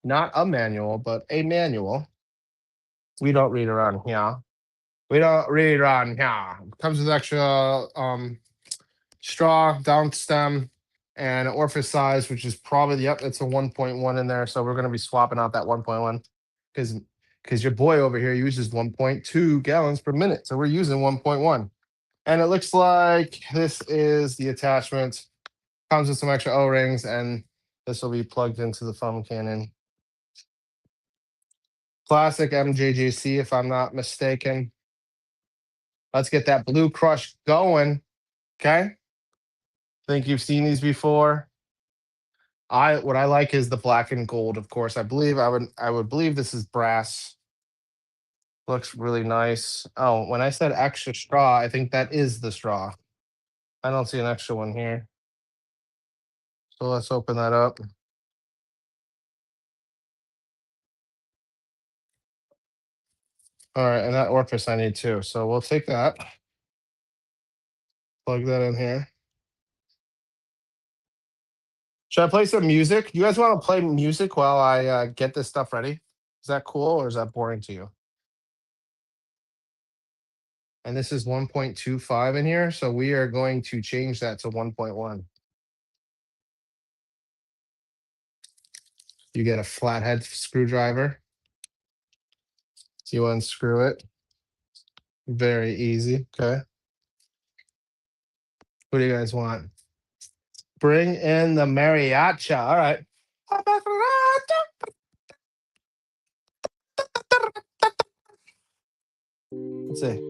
not a manual, but a manual. We don't read around here. We don't read around here. Comes with extra straw, down stem, and an orifice size, which is probably, yep, it's a 1.1 in there. So we're going to be swapping out that 1.1 because your boy over here uses 1.2 gallons per minute. So we're using 1.1. And it looks like this is the attachment. Comes with some extra O-rings, and this will be plugged into the foam cannon. Classic MJJC, if I'm not mistaken. Let's get that blue crush going. Okay. Think you've seen these before. What I like is the black and gold, of course. I would believe this is brass. Looks really nice. Oh, when I said extra straw, I think that is the straw. I don't see an extra one here. So let's open that up. All right, and that orifice I need too. So we'll take that. Plug that in here. Should I play some music? You guys want to play music while I get this stuff ready? Is that cool or is that boring to you? And this is 1.25 in here. So we are going to change that to 1.1. You get a flathead screwdriver. You unscrew it. Very easy. Okay. What do you guys want? Bring in the mariachi. All right. Let's see.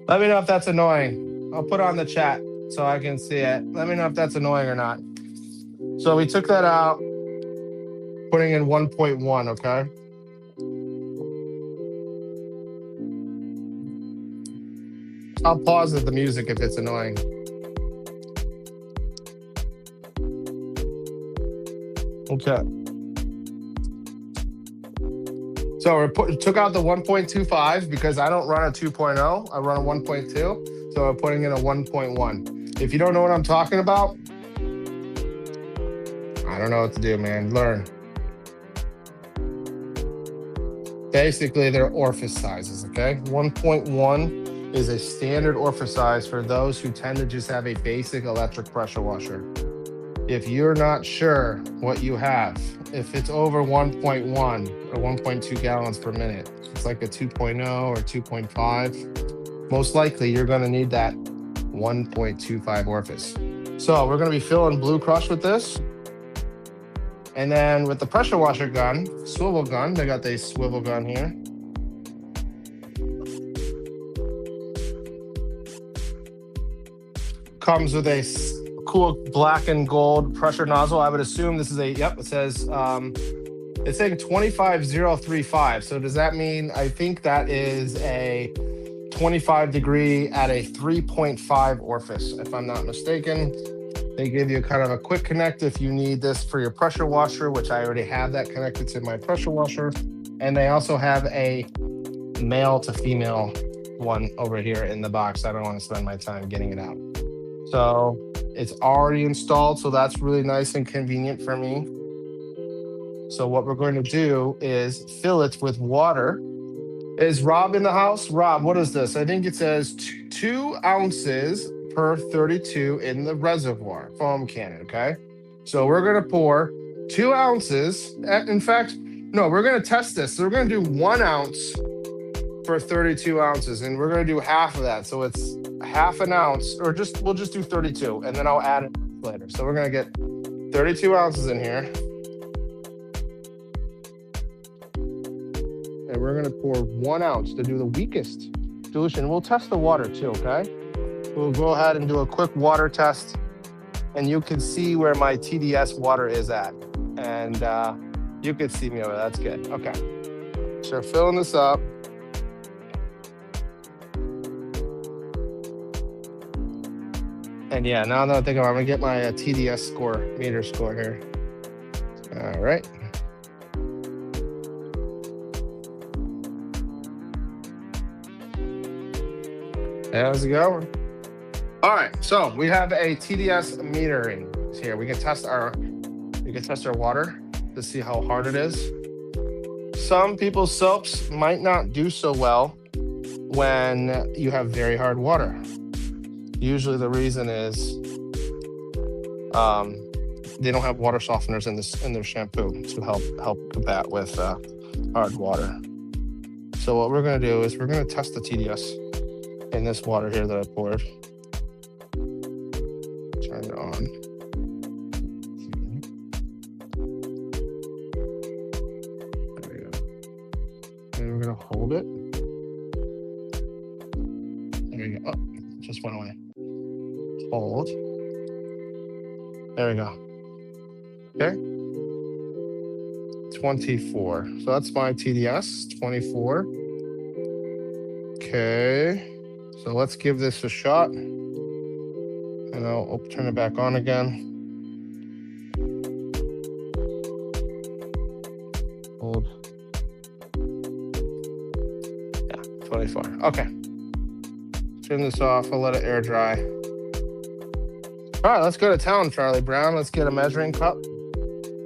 Let me know if that's annoying. I'll put it on the chat so I can see it. Let me know if that's annoying or not. So we took that out, putting in 1.1, okay? I'll pause the music if it's annoying. Okay. So we took out the 1.25 because I don't run a 2.0. I run a 1.2. So we're putting in a 1.1. If you don't know what I'm talking about, I don't know what to do, man. Learn. Basically, they're orifice sizes, okay? 1.1 is a standard orifice size for those who tend to just have a basic electric pressure washer. If you're not sure what you have, if it's over 1.1 or 1.2 gallons per minute, it's like a 2.0 or 2.5, most likely you're gonna need that 1.25 orifice. So we're gonna be filling Blue Crush with this. And then with the pressure washer gun, swivel gun, they got the swivel gun here. Comes with a cool black and gold pressure nozzle. I would assume this is a, yep, it says, it's saying 25035. So does that mean, I think that is a 25 degree at a 3.5 orifice, if I'm not mistaken. They give you kind of a quick connect if you need this for your pressure washer, which I already have that connected to my pressure washer. And they also have a male to female one over here in the box. I don't want to spend my time getting it out. So it's already installed, so that's really nice and convenient for me. So what we're going to do is fill it with water. Is Rob in the house? Rob, what is this? I think it says 2 ounces per 32 in the reservoir foam cannon, okay? So we're gonna pour 2 ounces. In fact, no, we're gonna test this. So we're gonna do 1 ounce for 32 ounces, and we're gonna do half of that. So it's half an ounce, or we'll just do 32, and then I'll add it later. So we're gonna get 32 ounces in here. And we're gonna pour 1 ounce to do the weakest solution. We'll test the water too, okay? We'll go ahead and do a quick water test, and you can see where my TDS water is at. And you can see me over there, that's good. Okay, so filling this up. And yeah, now that I think about it, I'm gonna get my TDS score, meter score here. All right. How's it going? All right, so we have a TDS metering here. We can test our water to see how hard it is. Some people's soaps might not do so well when you have very hard water. Usually the reason is they don't have water softeners in their shampoo to help combat with hard water. So what we're going to do is we're going to test the TDS in this water here that I poured. Turn it on. There we go. And we're going to hold it. There we go. Oh, it just went away. Hold. There we go. Okay. 24. So that's my TDS, 24. Okay. So let's give this a shot. And I'll turn it back on again. Hold. Yeah, 24. Okay. Turn this off. I'll let it air dry. All right, let's go to town, Charlie Brown. Let's get a measuring cup.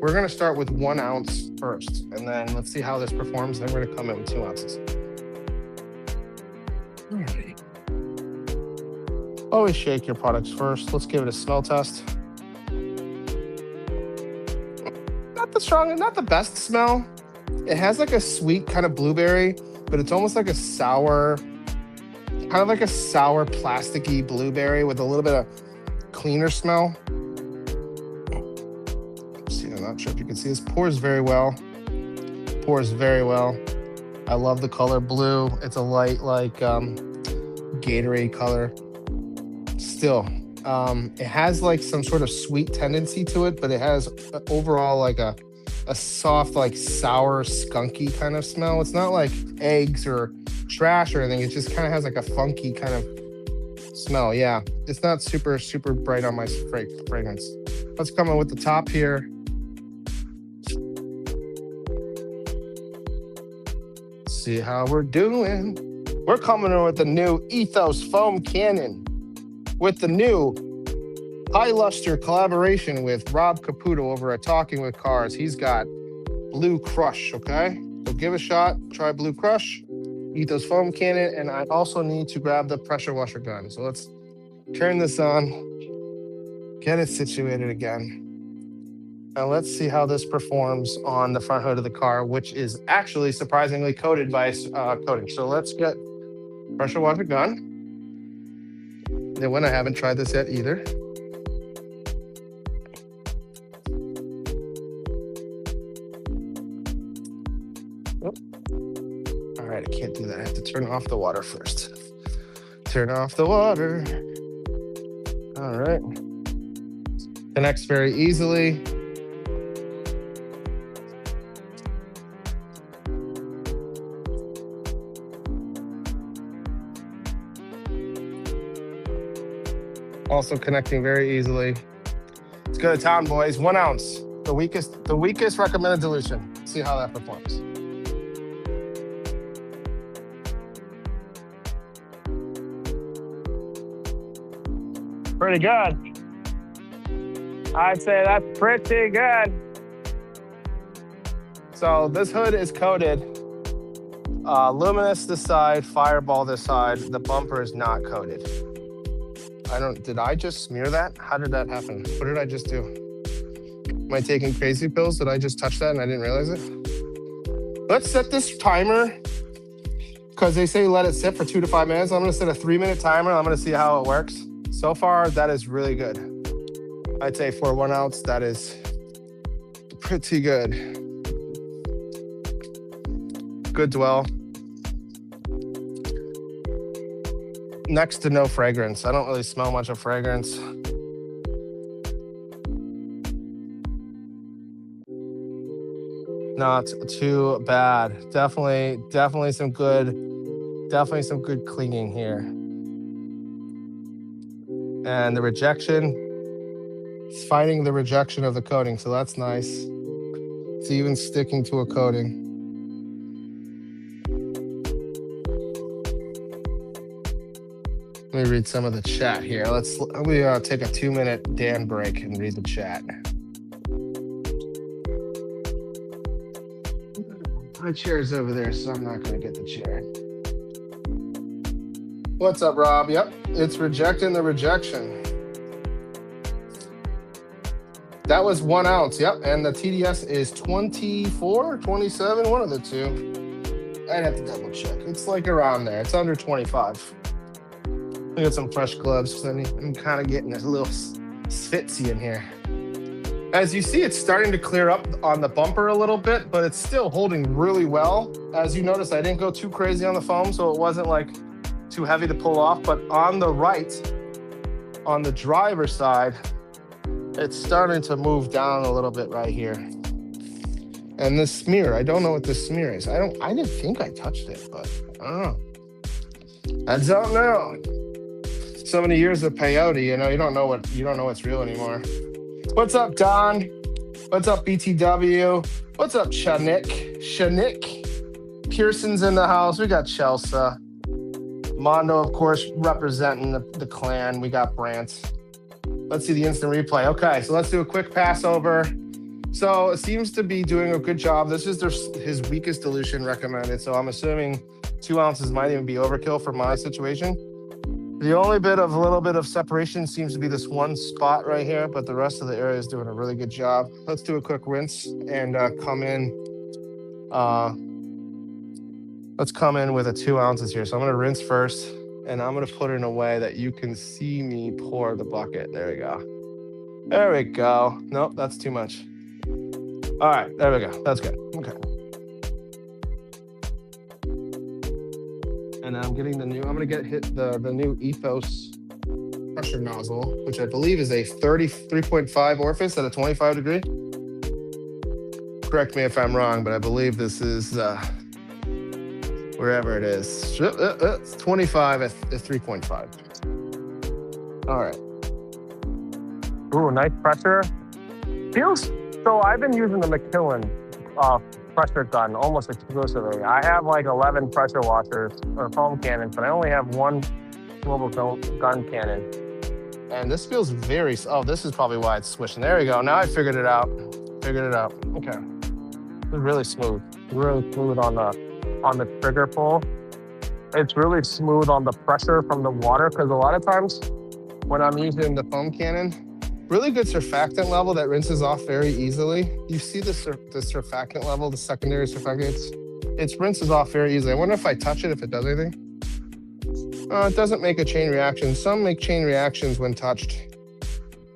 We're going to start with 1 ounce first, and then let's see how this performs. Then we're going to come in with 2 ounces. All right. Always shake your products first. Let's give it a smell test. Not the best smell. It has like a sweet kind of blueberry, but it's almost like a sour, kind of like a sour plasticky blueberry with a little bit of cleaner smell. See, I'm not sure if you can see this. Pours very well. Pours very well. I love the color blue. It's a light like Gatorade color. Still, it has like some sort of sweet tendency to it, but it has overall like a soft, like sour, skunky kind of smell. It's not like eggs or trash or anything. It just kind of has like a funky kind of smell. Yeah, it's not super bright on my fragrance. Let's come in with the top here. See how we're doing. We're coming in with the new Ethos foam cannon with the new high Lustre collaboration with Rob Caputo over at Talking with Cars. He's got Blue Crush, okay? So give it a shot, try Blue Crush, Ethos foam cannon, and I also need to grab the pressure washer gun. So let's turn this on, get it situated again. Now let's see how this performs on the front hood of the car, which is actually surprisingly coated by coating. So let's get pressure washer gun. The one I haven't tried this yet either. Oh. All right, I can't do that. I have to turn off the water first. Turn off the water. All right. Connects very easily. Also connecting very easily. Let's go to town, boys. 1 ounce, the weakest recommended dilution. See how that performs. Pretty good. I'd say that's pretty good. So this hood is coated. Luminous this side, Fireball this side. The bumper is not coated. Did I just smear that? How did that happen? What did I just do? Am I taking crazy pills? Did I just touch that and I didn't realize it? Let's set this timer because they say let it sit for 2 to 5 minutes. I'm gonna set a 3-minute timer. I'm gonna see how it works. So far, that is really good. I'd say for 1 ounce, that is pretty good. Good dwell. Next to no fragrance. I don't really smell much of fragrance. Not too bad. Definitely some good clinging here. And the rejection, it's fighting the rejection of the coating, so that's nice. It's even sticking to a coating. Let me read some of the chat here. Let me take a 2-minute Dan break and read the chat. My chair's over there, so I'm not going to get the chair. What's up, Rob? Yep, it's rejecting the rejection. That was 1 ounce. Yep, and the TDS is 24, 27, one of the two. I'd have to double check. It's like around there. It's under 25. I got some fresh gloves because I'm kind of getting a little spitzy in here. As you see, it's starting to clear up on the bumper a little bit, but it's still holding really well. As you notice, I didn't go too crazy on the foam, so it wasn't like too heavy to pull off. But on the right, on the driver's side, it's starting to move down a little bit right here. And this smear, I don't know what this smear is. I didn't think I touched it, but I don't know. I don't know. So many years of peyote, you don't know what's real anymore. What's up, Don? What's up, BTW? What's up, Shanik? Pearson's in the house. We got Chelsea. Mondo, of course, representing the clan. We got Brant. Let's see the instant replay. Okay, so let's do a quick pass over. So it seems to be doing a good job. This is his weakest dilution recommended. So I'm assuming 2 ounces might even be overkill for my situation. The only little bit of separation seems to be this one spot right here, but the rest of the area is doing a really good job. Let's do a quick rinse and come in. Let's come in with a 2 ounces here. So I'm gonna rinse first, and I'm gonna put it in a way that you can see me pour the bucket. There we go. There we go. Nope, that's too much. All right, there we go. That's good. Okay. And I'm getting I'm gonna hit the new Ethos pressure nozzle, which I believe is a 33.5 orifice at a 25 degree. Correct me if I'm wrong, but I believe this is wherever it is. It's 25 at 3.5. All right. Ooh, nice pressure. So I've been using the McKillen pressure gun almost exclusively. I have like 11 pressure washers or foam cannons, but I only have one global gun cannon. And this feels this is probably why it's swishing. There we go. Now I figured it out. Okay. It's really smooth. Really smooth on the trigger pull. It's really smooth on the pressure from the water, because a lot of times when I'm using the foam cannon, really good surfactant level that rinses off very easily. You see the surfactant level, the secondary surfactant, it rinses off very easily. I wonder if I touch it, if it does anything. It doesn't make a chain reaction. Some make chain reactions when touched.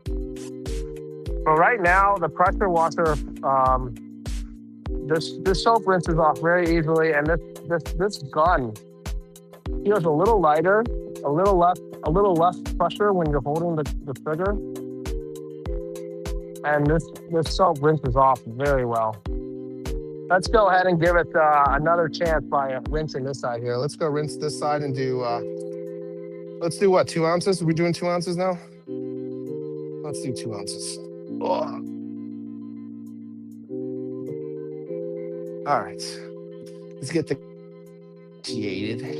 But right now, the pressure washer, this soap rinses off very easily, and this gun feels a little lighter, a little less pressure when you're holding the trigger. And this soap rinses off very well. Let's go ahead and give it another chance by rinsing this side here. Let's go rinse this side and do, let's do what, 2 ounces? Are we doing 2 ounces now? Let's do 2 ounces. Oh. All right, let's get the initiated.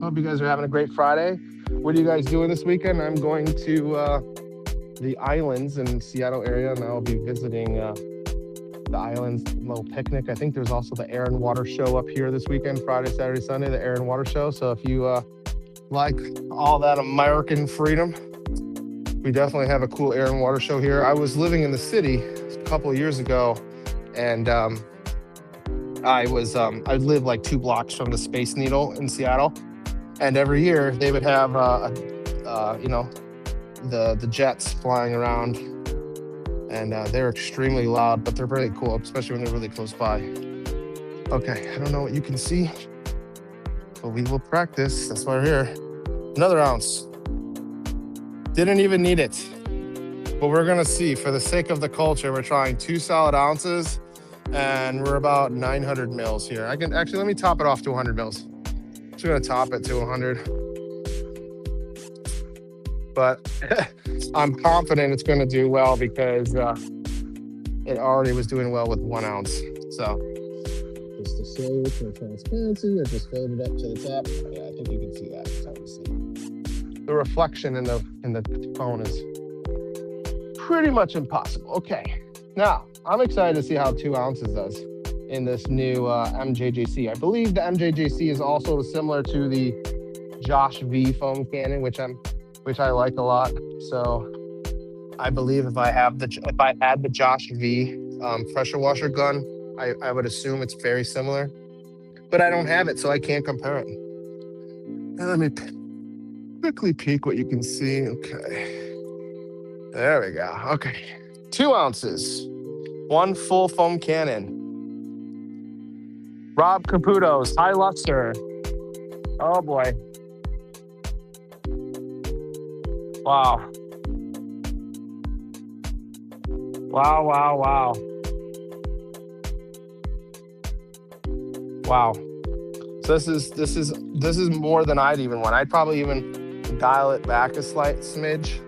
Hope you guys are having a great Friday. What are you guys doing this weekend? I'm going to the islands in Seattle area, and I'll be visiting the islands, little picnic. I think there's also the Air and Water Show up here this weekend, Friday, Saturday, Sunday, the Air and Water Show. So if you like all that American freedom, we definitely have a cool Air and Water Show here. I was living in the city a couple of years ago, and I lived like 2 blocks from the Space Needle in Seattle, and every year they would have the jets flying around, and they're extremely loud, but they're really cool, especially when they're really close by. Okay, I don't know what you can see, but we will practice. That's why we're here. Another ounce. Didn't even need it, but we're gonna see. For the sake of the culture, we're trying 2 solid ounces, and we're about 900 mils here. I can actually, let me top it off to 100 mils. I'm just gonna top it to 100. But I'm confident it's going to do well, because it already was doing well with 1 ounce. So just to show you for transparency, I just filled it up to the top. Yeah, I think you can see that. It's hard to see. The reflection in the phone is pretty much impossible. Okay, now I'm excited to see how 2 ounces does in this new MJJC. I believe the MJJC is also similar to the Josh V foam cannon, which I like a lot. So I believe if I had the Josh V pressure washer gun, I would assume it's very similar. But I don't have it, so I can't compare it. And let me quickly peek what you can see. Okay. There we go. Okay. 2 ounces. 1 full foam cannon. Rob Caputo's High Lustre. Oh boy. Wow. Wow, wow, wow. Wow. So this is more than I'd even want. I'd probably even dial it back a slight smidge.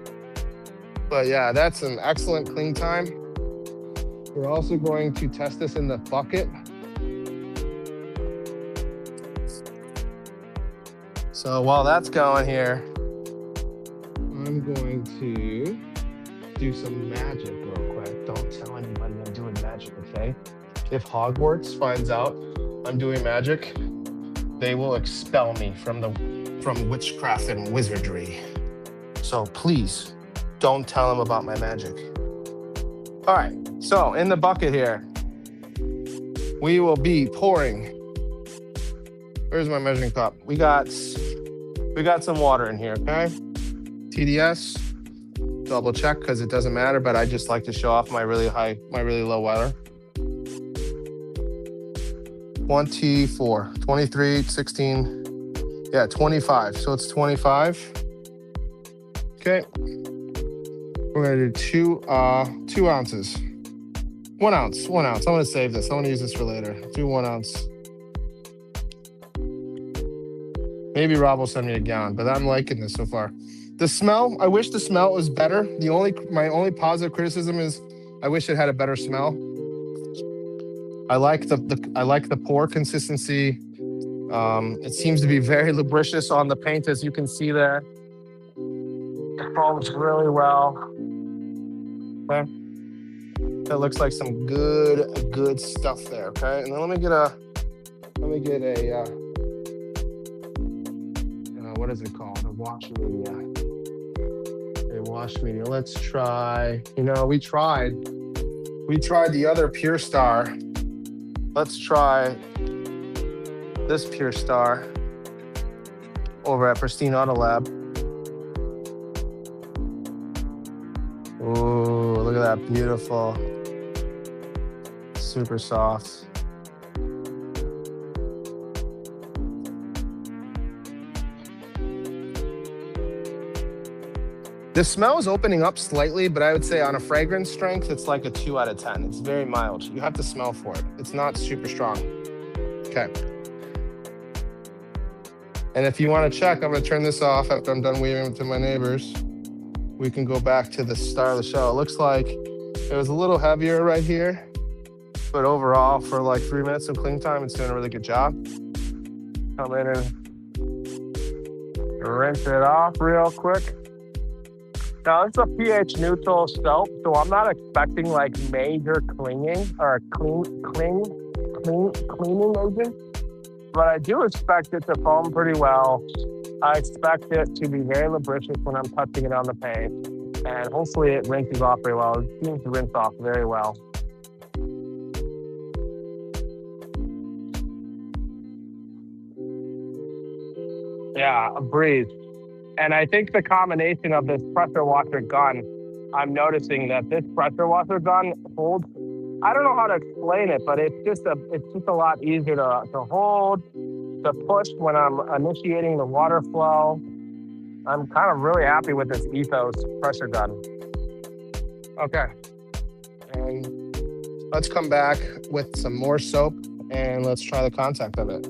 But yeah, that's an excellent clean time. We're also going to test this in the bucket. So while that's going here, I'm going to do some magic real quick. Don't tell anybody I'm doing magic, okay? If Hogwarts finds out I'm doing magic, they will expel me from witchcraft and wizardry. So please don't tell them about my magic. All right, so in the bucket here, we will be pouring. Where's my measuring cup? We got some water in here, okay? TDS, double check because it doesn't matter, but I just like to show off my really low water. 24, 23, 16, yeah, 25. So it's 25. Okay. We're gonna do 2 ounces. 1 ounce, 1 ounce. I'm gonna save this. I wanna use this for later. Do 1 ounce. Maybe Rob will send me a gallon, but I'm liking this so far. The smell, I wish the smell was better. My only positive criticism is I wish it had a better smell. I like the pour consistency. It seems to be very lubricious on the paint, as you can see there. It foams really well. Okay. That looks like some good stuff there. Okay, and then let me get a what is it called? A wash media. A wash media. Let's try. We tried the other Pure Star. Let's try this Pure Star over at Pristine Auto Lab. Ooh, look at that, beautiful. Super soft. The smell is opening up slightly, but I would say on a fragrance strength, it's like a 2 out of 10. It's very mild. You have to smell for it. It's not super strong. Okay. And if you want to check, I'm going to turn this off after I'm done waving to my neighbors. We can go back to the star of the show. It looks like it was a little heavier right here, but overall, for like 3 minutes of clean time, it's doing a really good job. Come in and rinse it off real quick. Now, it's a pH neutral soap, so I'm not expecting like major clinging or cleaning agent, but I do expect it to foam pretty well. I expect it to be very lubricious when I'm touching it on the paint, and hopefully it rinses off very well. It seems to rinse off very well. Yeah, a breeze. And I think the combination of this pressure washer gun, I'm noticing that this pressure washer gun holds, I don't know how to explain it, but it's just a lot easier to hold, to push when I'm initiating the water flow. I'm kind of really happy with this Ethos pressure gun. Okay. And let's come back with some more soap and let's try the contact of it.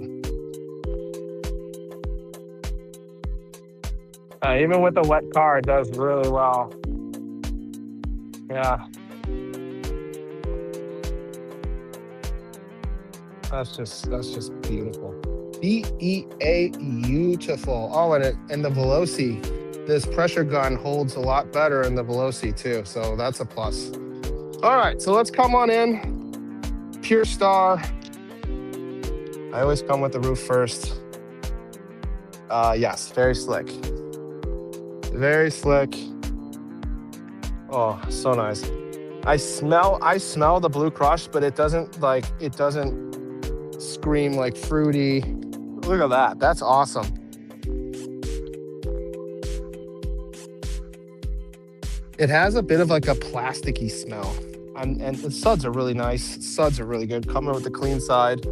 Even with a wet car, it does really well. Yeah. That's just beautiful. Beautiful. Oh, and the Veloci, this pressure gun holds a lot better in the Veloci too, so that's a plus. All right, so let's come on in. Pure Star I always come with the roof first. Yes, very slick. Very slick. Oh, so nice. I smell the Blue Crush, but it doesn't scream like fruity. Look at that. That's awesome. It has a bit of like a plasticky smell. And the suds are really nice. Suds are really good. Coming with the clean side.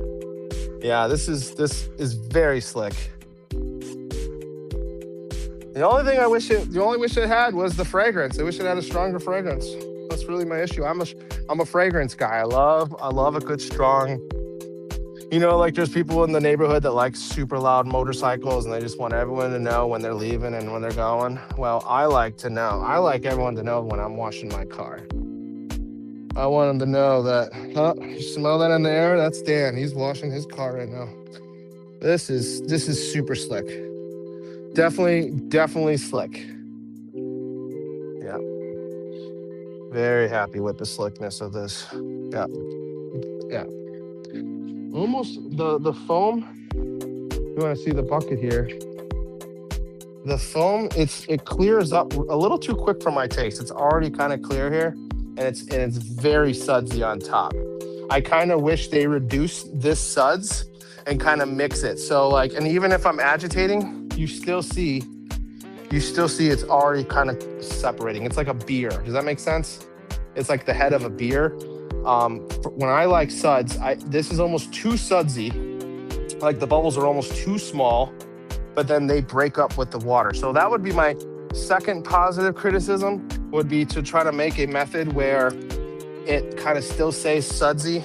Yeah, this is very slick. The only wish it had was the fragrance. I wish it had a stronger fragrance. That's really my issue. I'm a fragrance guy. I love a good strong, like there's people in the neighborhood that like super loud motorcycles and they just want everyone to know when they're leaving and when they're going. Well, I like to know. I like everyone to know when I'm washing my car. I want them to know that, you smell that in the air? That's Dan. He's washing his car right now. This is super slick. Definitely slick. Yeah. Very happy with the slickness of this. Yeah. Yeah. Almost the foam. You want to see the bucket here. The foam, it clears up a little too quick for my taste. It's already kind of clear here, and it's very sudsy on top. I kind of wish they reduced this suds and kind of mix it. So and even if I'm agitating, you still see it's already kind of separating. It's like a beer. Does that make sense? It's like the head of a beer. When I like suds, this is almost too sudsy. Like the bubbles are almost too small, but then they break up with the water. So that would be my second positive criticism, would be to try to make a method where it kind of still stays sudsy.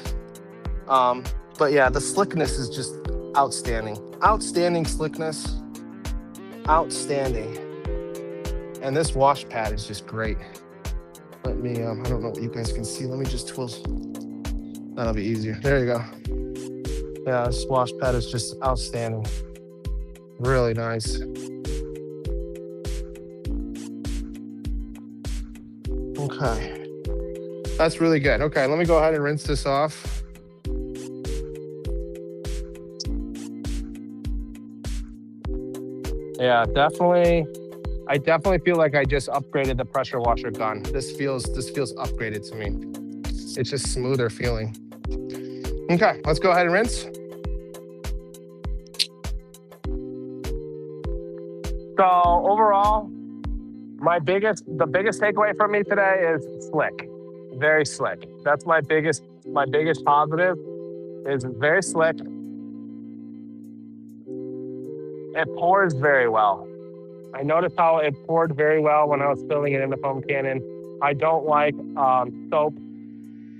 But yeah, the slickness is just outstanding. Outstanding slickness. Outstanding. And this wash pad is just great. Let me, I don't know what you guys can see. Let me just twist. That'll be easier. There you go. Yeah, this wash pad is just outstanding. Really nice. Okay. That's really good. Okay, let me go ahead and rinse this off. Yeah, definitely. I definitely feel like I just upgraded the pressure washer gun. This feels upgraded to me. It's just smoother feeling. Okay, let's go ahead and rinse. So overall, the biggest takeaway from me today is slick, very slick. That's my biggest positive, is very slick. It pours very well. I noticed how it poured very well when I was filling it in the foam cannon. I don't like soap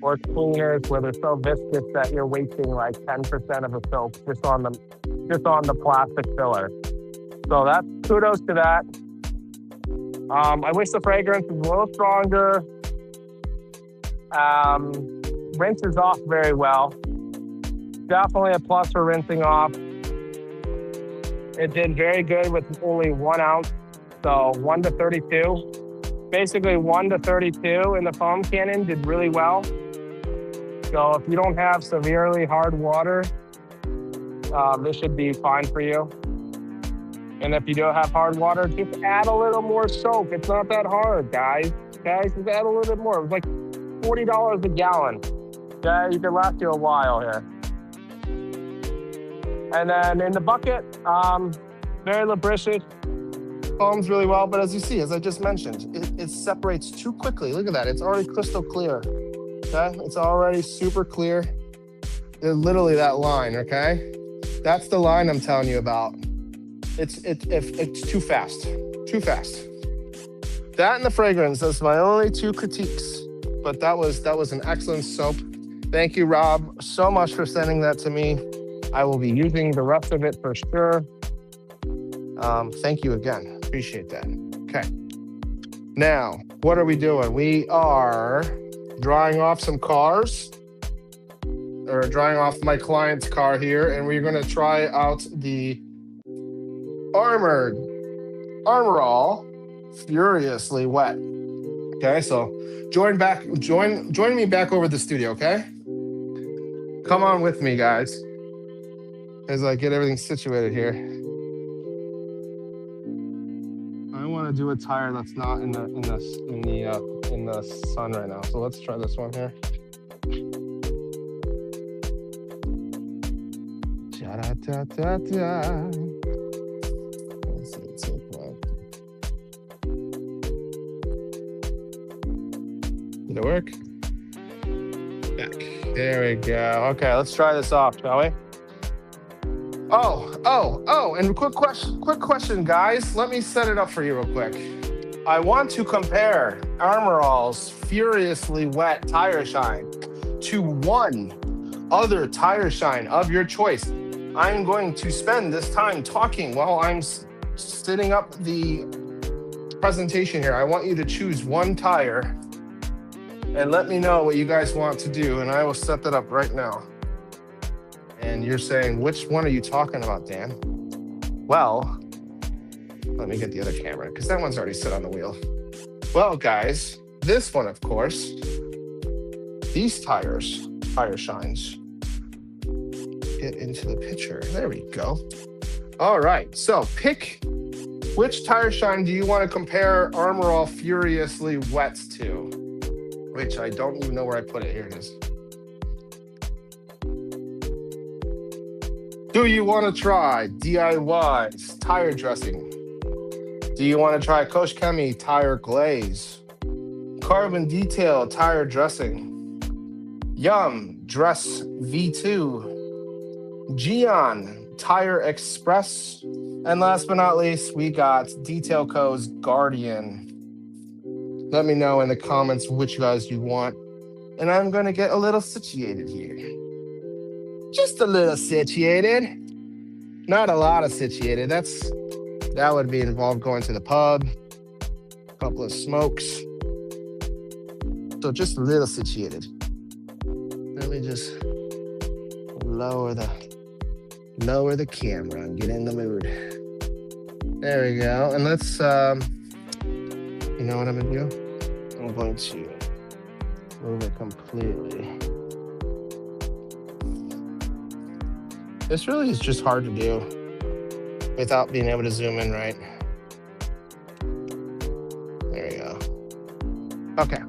or cleaners where they're so viscous that you're wasting like 10% of the soap just on the plastic filler. So that's kudos to that. I wish the fragrance was a little stronger. Rinses off very well. Definitely a plus for rinsing off. It did very good with only 1 ounce, so 1 to 32. Basically 1 to 32 in the foam cannon did really well. So if you don't have severely hard water, this should be fine for you. And if you do have hard water, just add a little more soap. It's not that hard, guys. Just add a little bit more. It's like $40 a gallon. Okay, you can last you a while here. And then in the bucket, very lubricious, foams really well. But as you see, as I just mentioned, it separates too quickly. Look at that. It's already crystal clear. Okay, it's already super clear. It's literally that line, okay? That's the line I'm telling you about. It's too fast, too fast. That and the fragrance, that's my only 2 critiques. But that was an excellent soap. Thank you, Rob, so much for sending that to me. I will be using the rest of it for sure. Thank you again. Appreciate that. Okay. Now, what are we doing? We are drying off some cars, or drying off my client's car here, and we're going to try out the ARMORALL-Furiously Wet. Okay, so join me back over the studio, okay? Come on with me, guys. as I get everything situated here. I want to do a tire that's not in the sun right now. So let's try this one here. Da-da-da-da-da. Let's see, it's so quiet. Did it work? Back. There we go. Okay, let's try this off, shall we? Oh, and quick question, guys. Let me set it up for you real quick. I want to compare ARMORALL's Furiously Wet Tire Shine to one other tire shine of your choice. I'm going to spend this time talking while I'm setting up the presentation here. I want you to choose one tire and let me know what you guys want to do, and I will set that up right now. And you're saying, which one are you talking about, Dan? Well, let me get the other camera because that one's already set on the wheel. Well, guys, this one, of course, these tire shines get into the picture. There we go. All right, so pick which tire shine do you want to compare ARMORALL Furiously Wet to? Which I don't even know where I put it. Here it is. Do you want to try DIY's tire dressing? Do you want to try Kosh Chemi tire glaze? Carbon Detail tire dressing? Yum Dress V2? Geon Tire Express? And last but not least, we got Detail Co's Guardian. Let me know in the comments which guys you want. And I'm going to get a little situated here. Just a little situated. Not a lot of situated. That would be involved going to the pub. A couple of smokes. So just a little situated. Let me just lower the camera and get in the mood. There we go. And let's you know what I'm gonna do? I'm going to move it completely. This really is just hard to do without being able to zoom in right. There you go. Okay.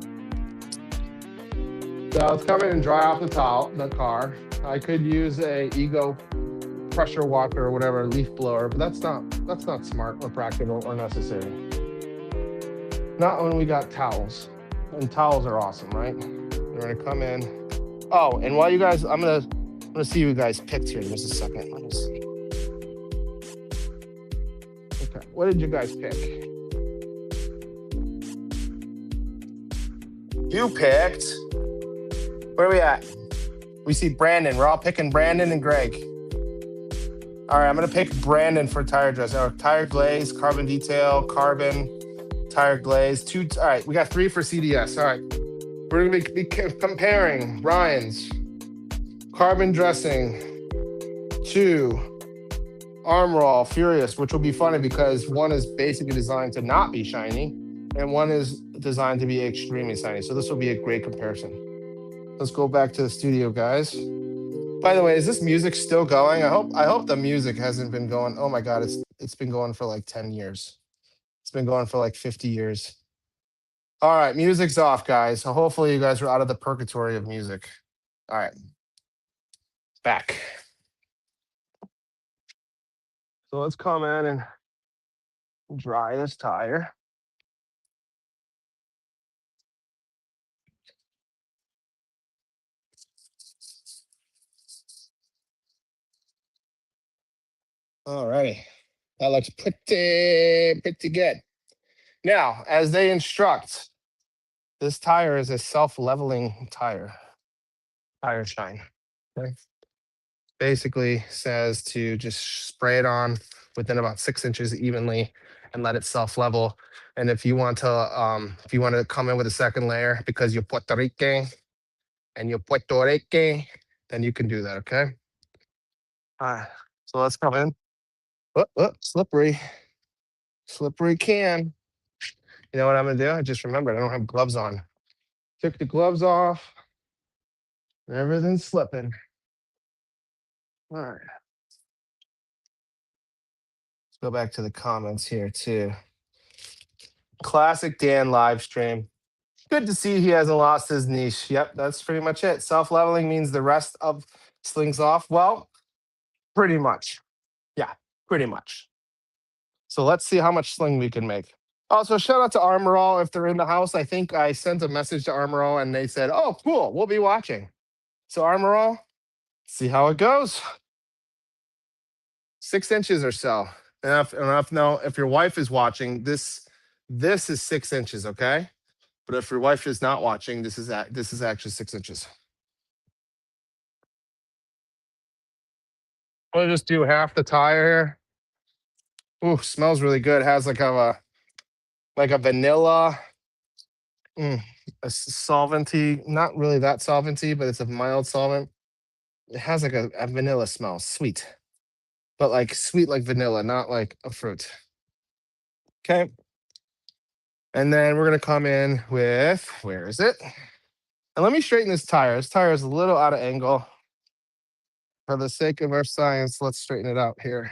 So let's come in and dry off the car. I could use a Ego pressure washer or whatever, leaf blower, but that's not smart or practical or necessary. Not when we got towels. And towels are awesome, right? We're gonna come in. Oh, and while you guys, I'm gonna see you guys picked here in just a second. Let me see. Okay, what did you guys pick? You picked. Where are we at? We see Brandon. We're all picking Brandon and Greg. All right, I'm gonna pick Brandon for tire dress. Or tire glaze, carbon detail, carbon, tire glaze. All right, we got 3 for CDS. All right, we're gonna be comparing Ryan's carbon dressing to ARMORALL-Furious, which will be funny because one is basically designed to not be shiny and one is designed to be extremely shiny. So this will be a great comparison. Let's go back to the studio, guys. By the way, is this music still going? I hope the music hasn't been going. Oh my God, it's been going for like 10 years. It's been going for like 50 years. All right, music's off, guys. So hopefully you guys are out of the purgatory of music. All right, back. So let's come in and dry this tire. All righty, that looks pretty good. Now, as they instruct, this tire is a self-leveling tire shine. Okay. Basically says to just spray it on within about 6 inches evenly and let it self-level. And if you want to come in with a second layer because you're Puerto Rican, then you can do that, okay? All right, so let's come in. Oh, slippery can. You know what I'm gonna do? I just remembered I don't have gloves on. Took the gloves off. Everything's slipping. All right. Go back to the comments here too. Classic Dan live stream. Good to see he hasn't lost his niche. Yep, that's pretty much it. Self-leveling means the rest of slings off. Well, pretty much. Yeah, pretty much. So let's see how much sling we can make. Also, shout out to ARMORALL if they're in the house. I think I sent a message to ARMORALL and they said, oh, cool, we'll be watching. So ARMORALL, see how it goes. 6 inches or so. Enough. Now, if your wife is watching, this is 6 inches, okay? But if your wife is not watching, this is actually 6 inches. We'll just do half the tire here. Ooh, smells really good. It has like a vanilla, a solventy. Not really that solventy, but it's a mild solvent. It has like a vanilla smell, sweet, but like sweet like vanilla, not like a fruit. Okay. And then we're gonna come in with, where is it? And let me straighten this tire. This tire is a little out of angle. For the sake of our science, let's straighten it out here.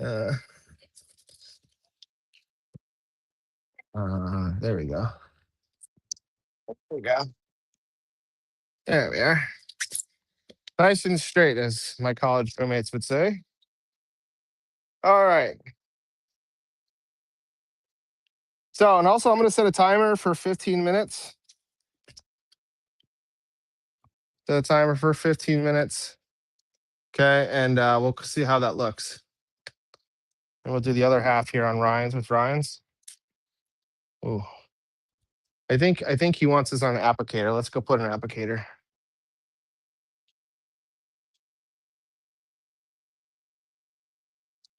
There we go. There we go. There we are. Nice and straight, as my college roommates would say. All right. So, and also I'm going to set a timer for 15 minutes. Set a timer for 15 minutes. Okay, and we'll see how that looks. And we'll do the other half here on Ryan's with Ryan's. Ooh. I think he wants this on an applicator. Let's go put an applicator.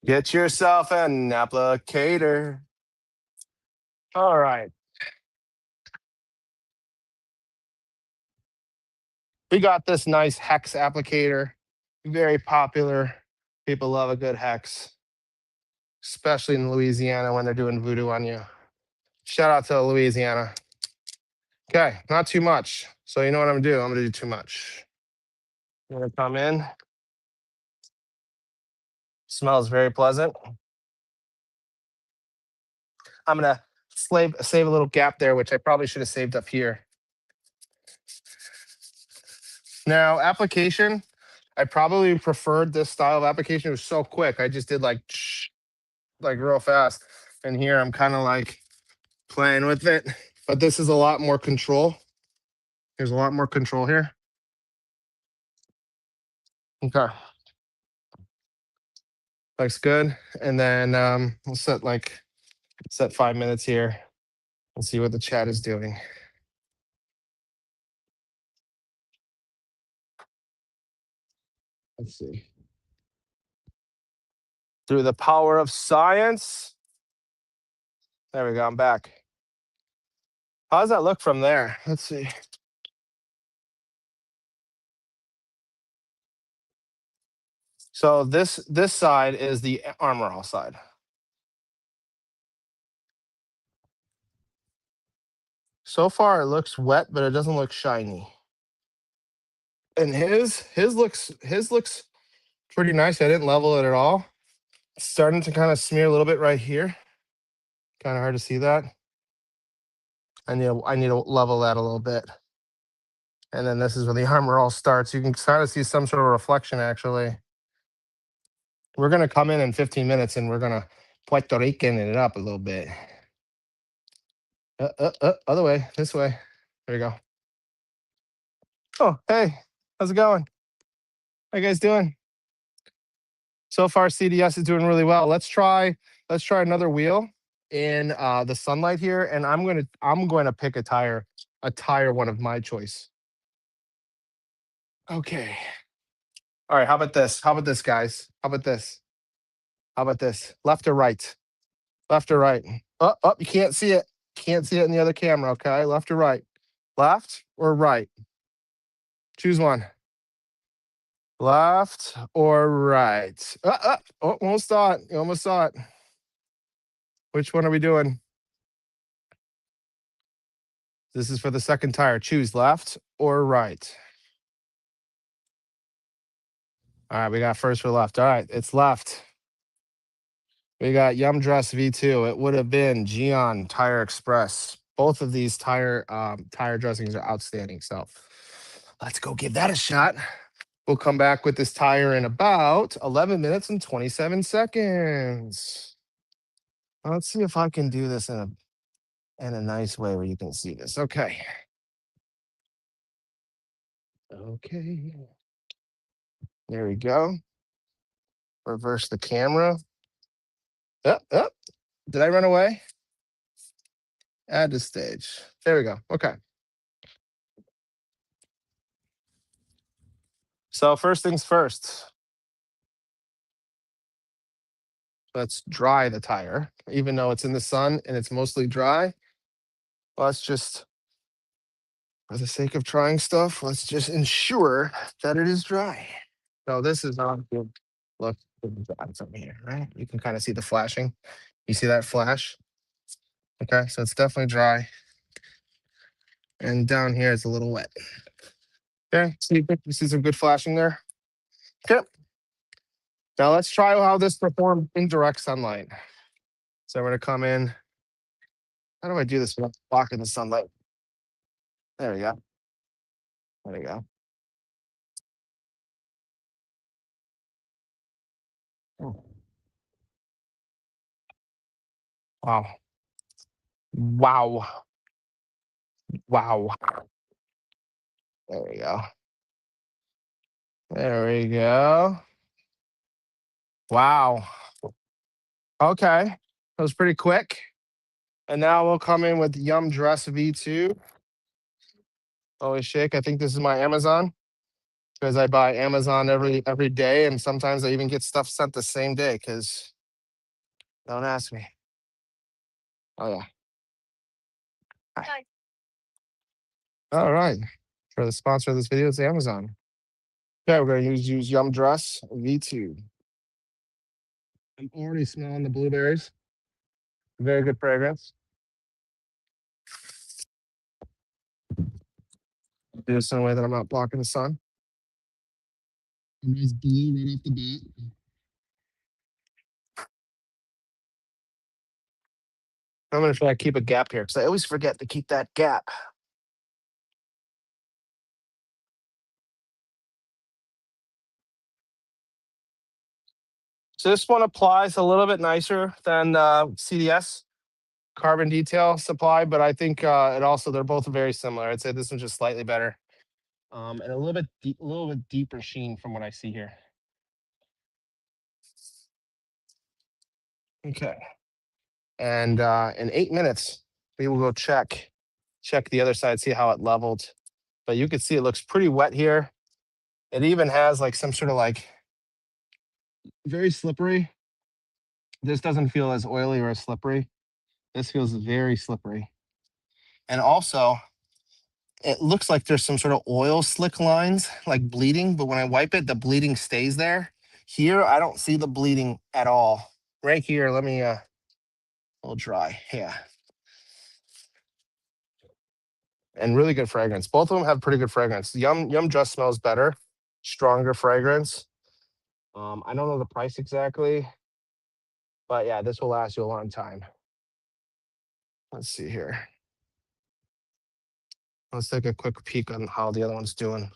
Get yourself an applicator. All right. We got this nice hex applicator. Very popular. People love a good hex, especially in Louisiana when they're doing voodoo on you. Shout out to Louisiana. Okay, not too much. So you know what I'm gonna do? I'm gonna do too much. I'm gonna come in. Smells very pleasant. I'm gonna save a little gap there, which I probably should have saved up here. Now, application, I probably preferred this style of application. It was so quick. I just did like real fast. And here I'm kind of like playing with it. But this is a lot more control. There's a lot more control here. Okay. Looks good. And then we'll set 5 minutes here and see what the chat is doing. Let's see. Through the power of science. There we go. I'm back. How does that look from there? Let's see. So this side is the ARMORALL side. So far it looks wet, but it doesn't look shiny. And his looks pretty nice. I didn't level it at all. It's starting to kind of smear a little bit right here. Kind of hard to see that. I need to level that a little bit. And then this is where the ARMORALL starts. You can kind of see some sort of reflection actually. We're gonna come in 15 minutes and we're gonna Puerto Rican it up a little bit. Other way, this way. There you go. Oh, hey, how's it going? How you guys doing? So far, CDS is doing really well. Let's try another wheel in the sunlight here, and I'm going to pick a tire one of my choice. Okay. All right. How about this? How about this, guys? How about this? How about this? Left or right? Left or right? Oh, you can't see it. Can't see it in the other camera. Okay. Left or right? Left or right? Choose one. Left or right? Oh, almost saw it. You almost saw it. Which one are we doing? This is for the second tire. Choose left or right. All right, we got first for left. All right, it's left. We got Yum Dress V2. It would have been Gion Tire Express. Both of these tire dressings are outstanding. So let's go give that a shot. We'll come back with this tire in about 11 minutes and 27 seconds. Let's see if I can do this in a nice way where you can see this. Okay. Okay. There we go. Reverse the camera. Up. Did I run away? Add to stage. There we go. Okay. So first things first. Let's dry the tire. Even though it's in the sun and it's mostly dry, let's just, for the sake of trying stuff, let's just ensure that it is dry. So this is on good. Look from here, right? You can kind of see the flashing. You see that flash? Okay, so it's definitely dry. And down here it's a little wet. Okay, see, you see some good flashing there? Okay. Now let's try how this performed in direct sunlight. So I'm gonna come in. How do I do this without blocking the sunlight? There we go. There we go. Oh. Wow. Wow. Wow. There we go. There we go. Wow. Okay. That was pretty quick. And now we'll come in with Yum Dress V2. Always shake. I think this is my Amazon because I buy Amazon every day, and sometimes I even get stuff sent the same day because don't ask me. Oh yeah. Hi. All right. For the sponsor of this video, it's Amazon. Okay, we're gonna use Yum Dress V2. I'm already smelling the blueberries. Very good fragrance. Do this in a way that I'm not blocking the sun. A nice blue right off the bat. I'm gonna try to keep a gap here because I always forget to keep that gap. So this one applies a little bit nicer than CDS carbon detail supply, but I think it also, they're both very similar. I'd say this one's just slightly better, and a little bit deeper sheen from what I see here. Okay, and in 8 minutes we will go check the other side, see how it leveled. But you can see it looks pretty wet here. It even has like some sort of like very slippery. This doesn't feel as oily or as slippery. This feels very slippery. And also, it looks like there's some sort of oil slick lines, like bleeding, but when I wipe it, the bleeding stays there. Here, I don't see the bleeding at all. Right here, let me, a little dry, yeah. And really good fragrance. Both of them have pretty good fragrance. Yum Dress smells better, stronger fragrance. I don't know the price exactly, but yeah, this will last you a long time. Let's see here. Let's take a quick peek on how the other one's doing.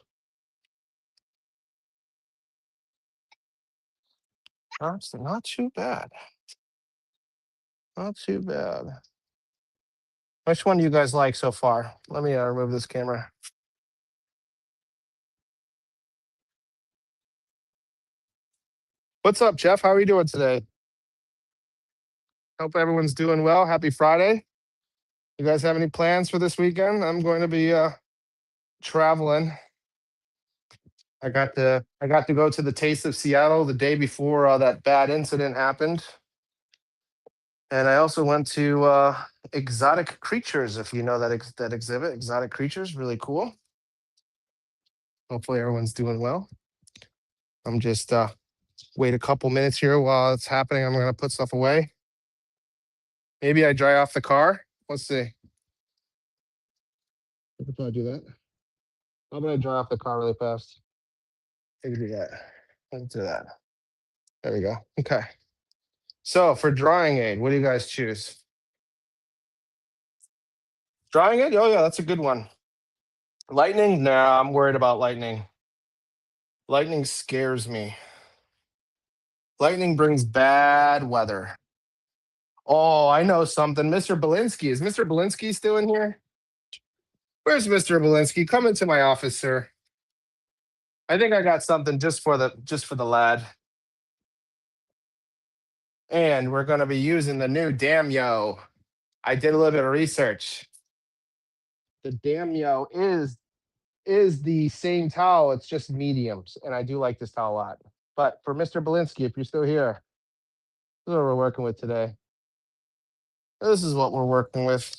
Honestly, not too bad. Not too bad. Which one do you guys like so far? Let me remove this camera. What's up, Jeff? How are you doing today? Hope everyone's doing well. Happy Friday. You guys have any plans for this weekend? I'm going to be traveling. I got to go to the Taste of Seattle the day before that bad incident happened. And I also went to Exotic Creatures, if you know that exhibit. Exotic Creatures, really cool. Hopefully everyone's doing well. I'm just wait a couple minutes here while it's happening. I'm going to put stuff away. Maybe I dry off the car. Let's see. I could probably do that. How about I dry off the car really fast? I could do that. Let's do that. There we go. Okay. So for drying aid, what do you guys choose? Drying aid? Oh yeah, that's a good one. Lightning? Nah, I'm worried about lightning. Lightning scares me. Lightning brings bad weather. Oh, I know something. Mr. Belinsky. Is Mr. Belinsky still in here? Where's Mr. Belinsky? Come into my office, sir. I think I got something just for the lad. And we're gonna be using the new Damyo. I did a little bit of research. The Damyo is the same towel, it's just mediums, and I do like this towel a lot. But for Mr. Belinsky, if you're still here, this is what we're working with today. This is what we're working with.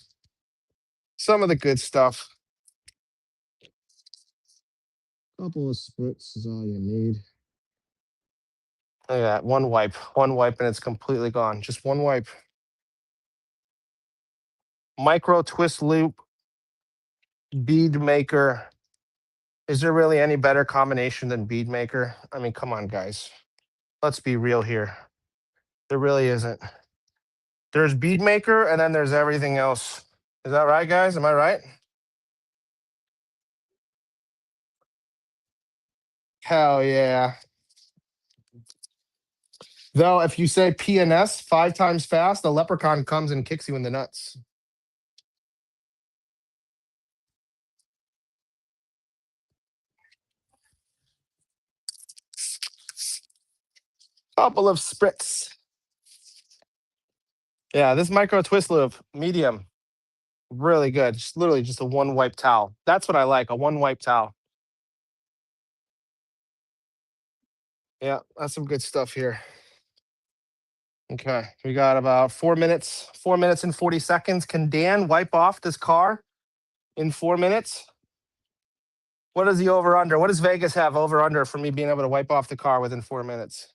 Some of the good stuff. Couple of spritz is all you need. Look at that, one wipe, and it's completely gone. Just one wipe. Micro twist loop, bead maker. Is there really any better combination than bead maker? I mean, come on, guys. Let's be real here. There really isn't. There's bead maker, and then there's everything else. Is that right, guys? Am I right? Hell yeah. Though, if you say PNS 5 times fast, the leprechaun comes and kicks you in the nuts. Couple of spritz. Yeah, this micro twist loop, medium, really good. Just literally just a one wipe towel. That's what I like, a one wipe towel. Yeah, that's some good stuff here. Okay, we got about 4 minutes, 4 minutes and 40 seconds. Can Dan wipe off this car in 4 minutes? What is the over under? What does Vegas have over under for me being able to wipe off the car within 4 minutes?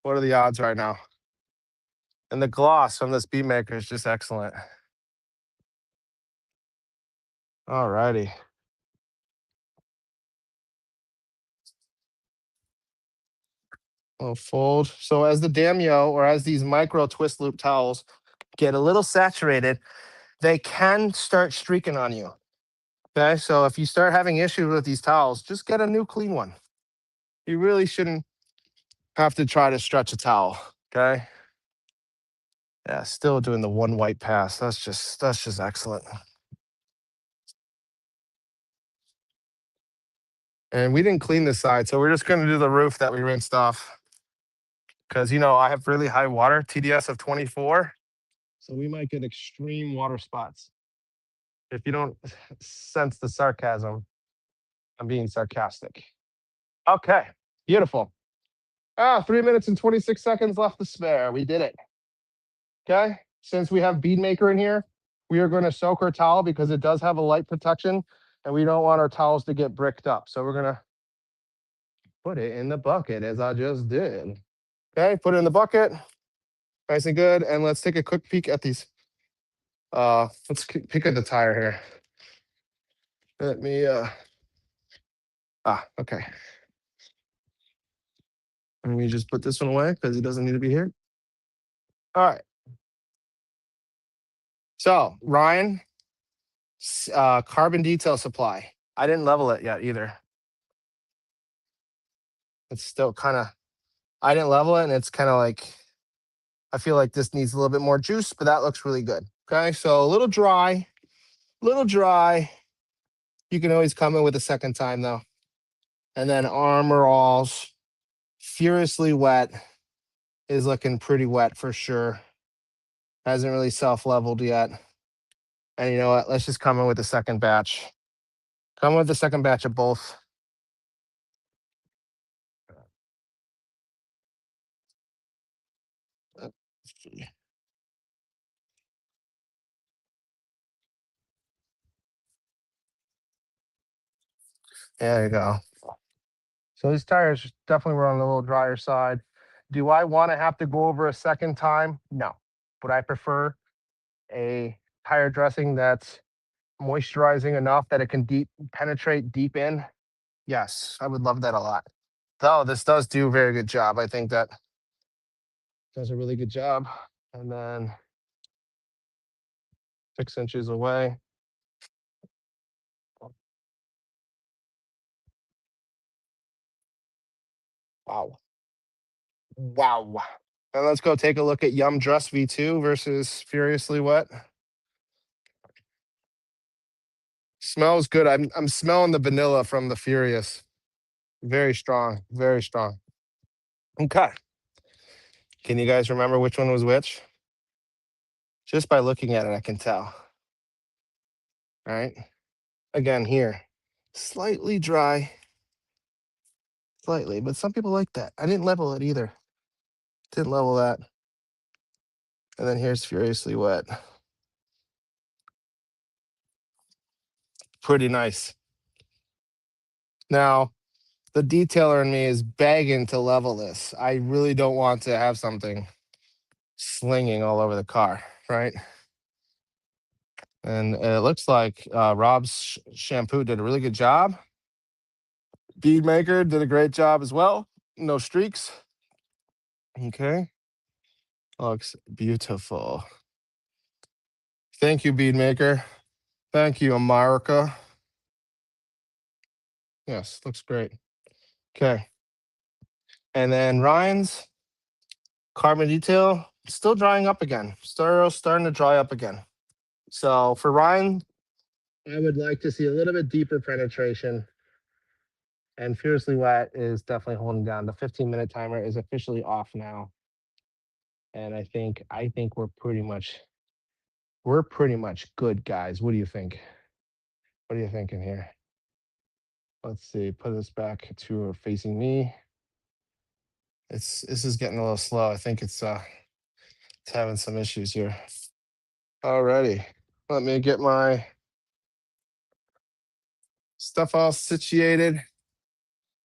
What are the odds right now? And the gloss from this bead maker is just excellent. All righty. Little fold. So as the Damyo or as these micro twist loop towels get a little saturated, they can start streaking on you. Okay, so if you start having issues with these towels, just get a new clean one. You really shouldn't have to try to stretch a towel. Okay. Yeah, still doing the one white pass. That's just excellent. And we didn't clean this side, so we're just going to do the roof that we rinsed off. Because, you know, I have really high water, TDS of 24. So we might get extreme water spots. If you don't sense the sarcasm, I'm being sarcastic. Okay, beautiful. 3 minutes and 26 seconds left to spare. We did it. Okay, since we have bead maker in here, we are going to soak our towel because it does have a light protection and we don't want our towels to get bricked up. So we're going to put it in the bucket as I just did. Okay, put it in the bucket. Nice and good. And let's take a quick peek at these. Let's peek at the tire here. Let me, okay. Let me just put this one away because it doesn't need to be here. All right. So Ryan, carbon detail supply. I didn't level it yet either. It's still kind of, I didn't level it and it's kind of like, I feel like this needs a little bit more juice, but that looks really good. Okay, so a little dry. You can always come in with a second time though. And then ARMORALL-'s Furiously Wet is looking pretty wet for sure. Hasn't really self-leveled yet. And you know what? Let's just come in with the second batch. Come with the second batch of both. There you go. So these tires definitely were on the little drier side. Do I want to have to go over a second time? No. Would I prefer a tire dressing that's moisturizing enough that it can penetrate deep in? Yes, I would love that a lot. Oh, this does do a very good job. I think that does a really good job. And then 6 inches away. Wow. Wow. And let's go take a look at Yum Dress V2 versus Furiously Wet. Smells good. I'm smelling the vanilla from the Furious. Very strong. Very strong. Okay. Can you guys remember which one was which? Just by looking at it, I can tell. All right. Again, here, slightly dry. Slightly, but some people like that. I didn't level it either. Didn't level that. And then here's Furiously Wet. Pretty nice. Now, the detailer in me is begging to level this. I really don't want to have something slinging all over the car, right? And it looks like Rob's shampoo did a really good job. Bead Maker did a great job as well. No streaks. Okay. Looks beautiful. Thank you, Bead Maker. Thank you, America. Yes, looks great. Okay. And then Ryan's carbon detail still drying up again. Starting to dry up again. So for Ryan, I would like to see a little bit deeper penetration. And Fiercely Wet is definitely holding down. The 15-minute timer is officially off now. And I think we're pretty much good, guys. What do you think? What are you thinking here? Let's see. Put this back to facing me. This is getting a little slow. I think it's having some issues here. Alrighty. Let me get my stuff all situated.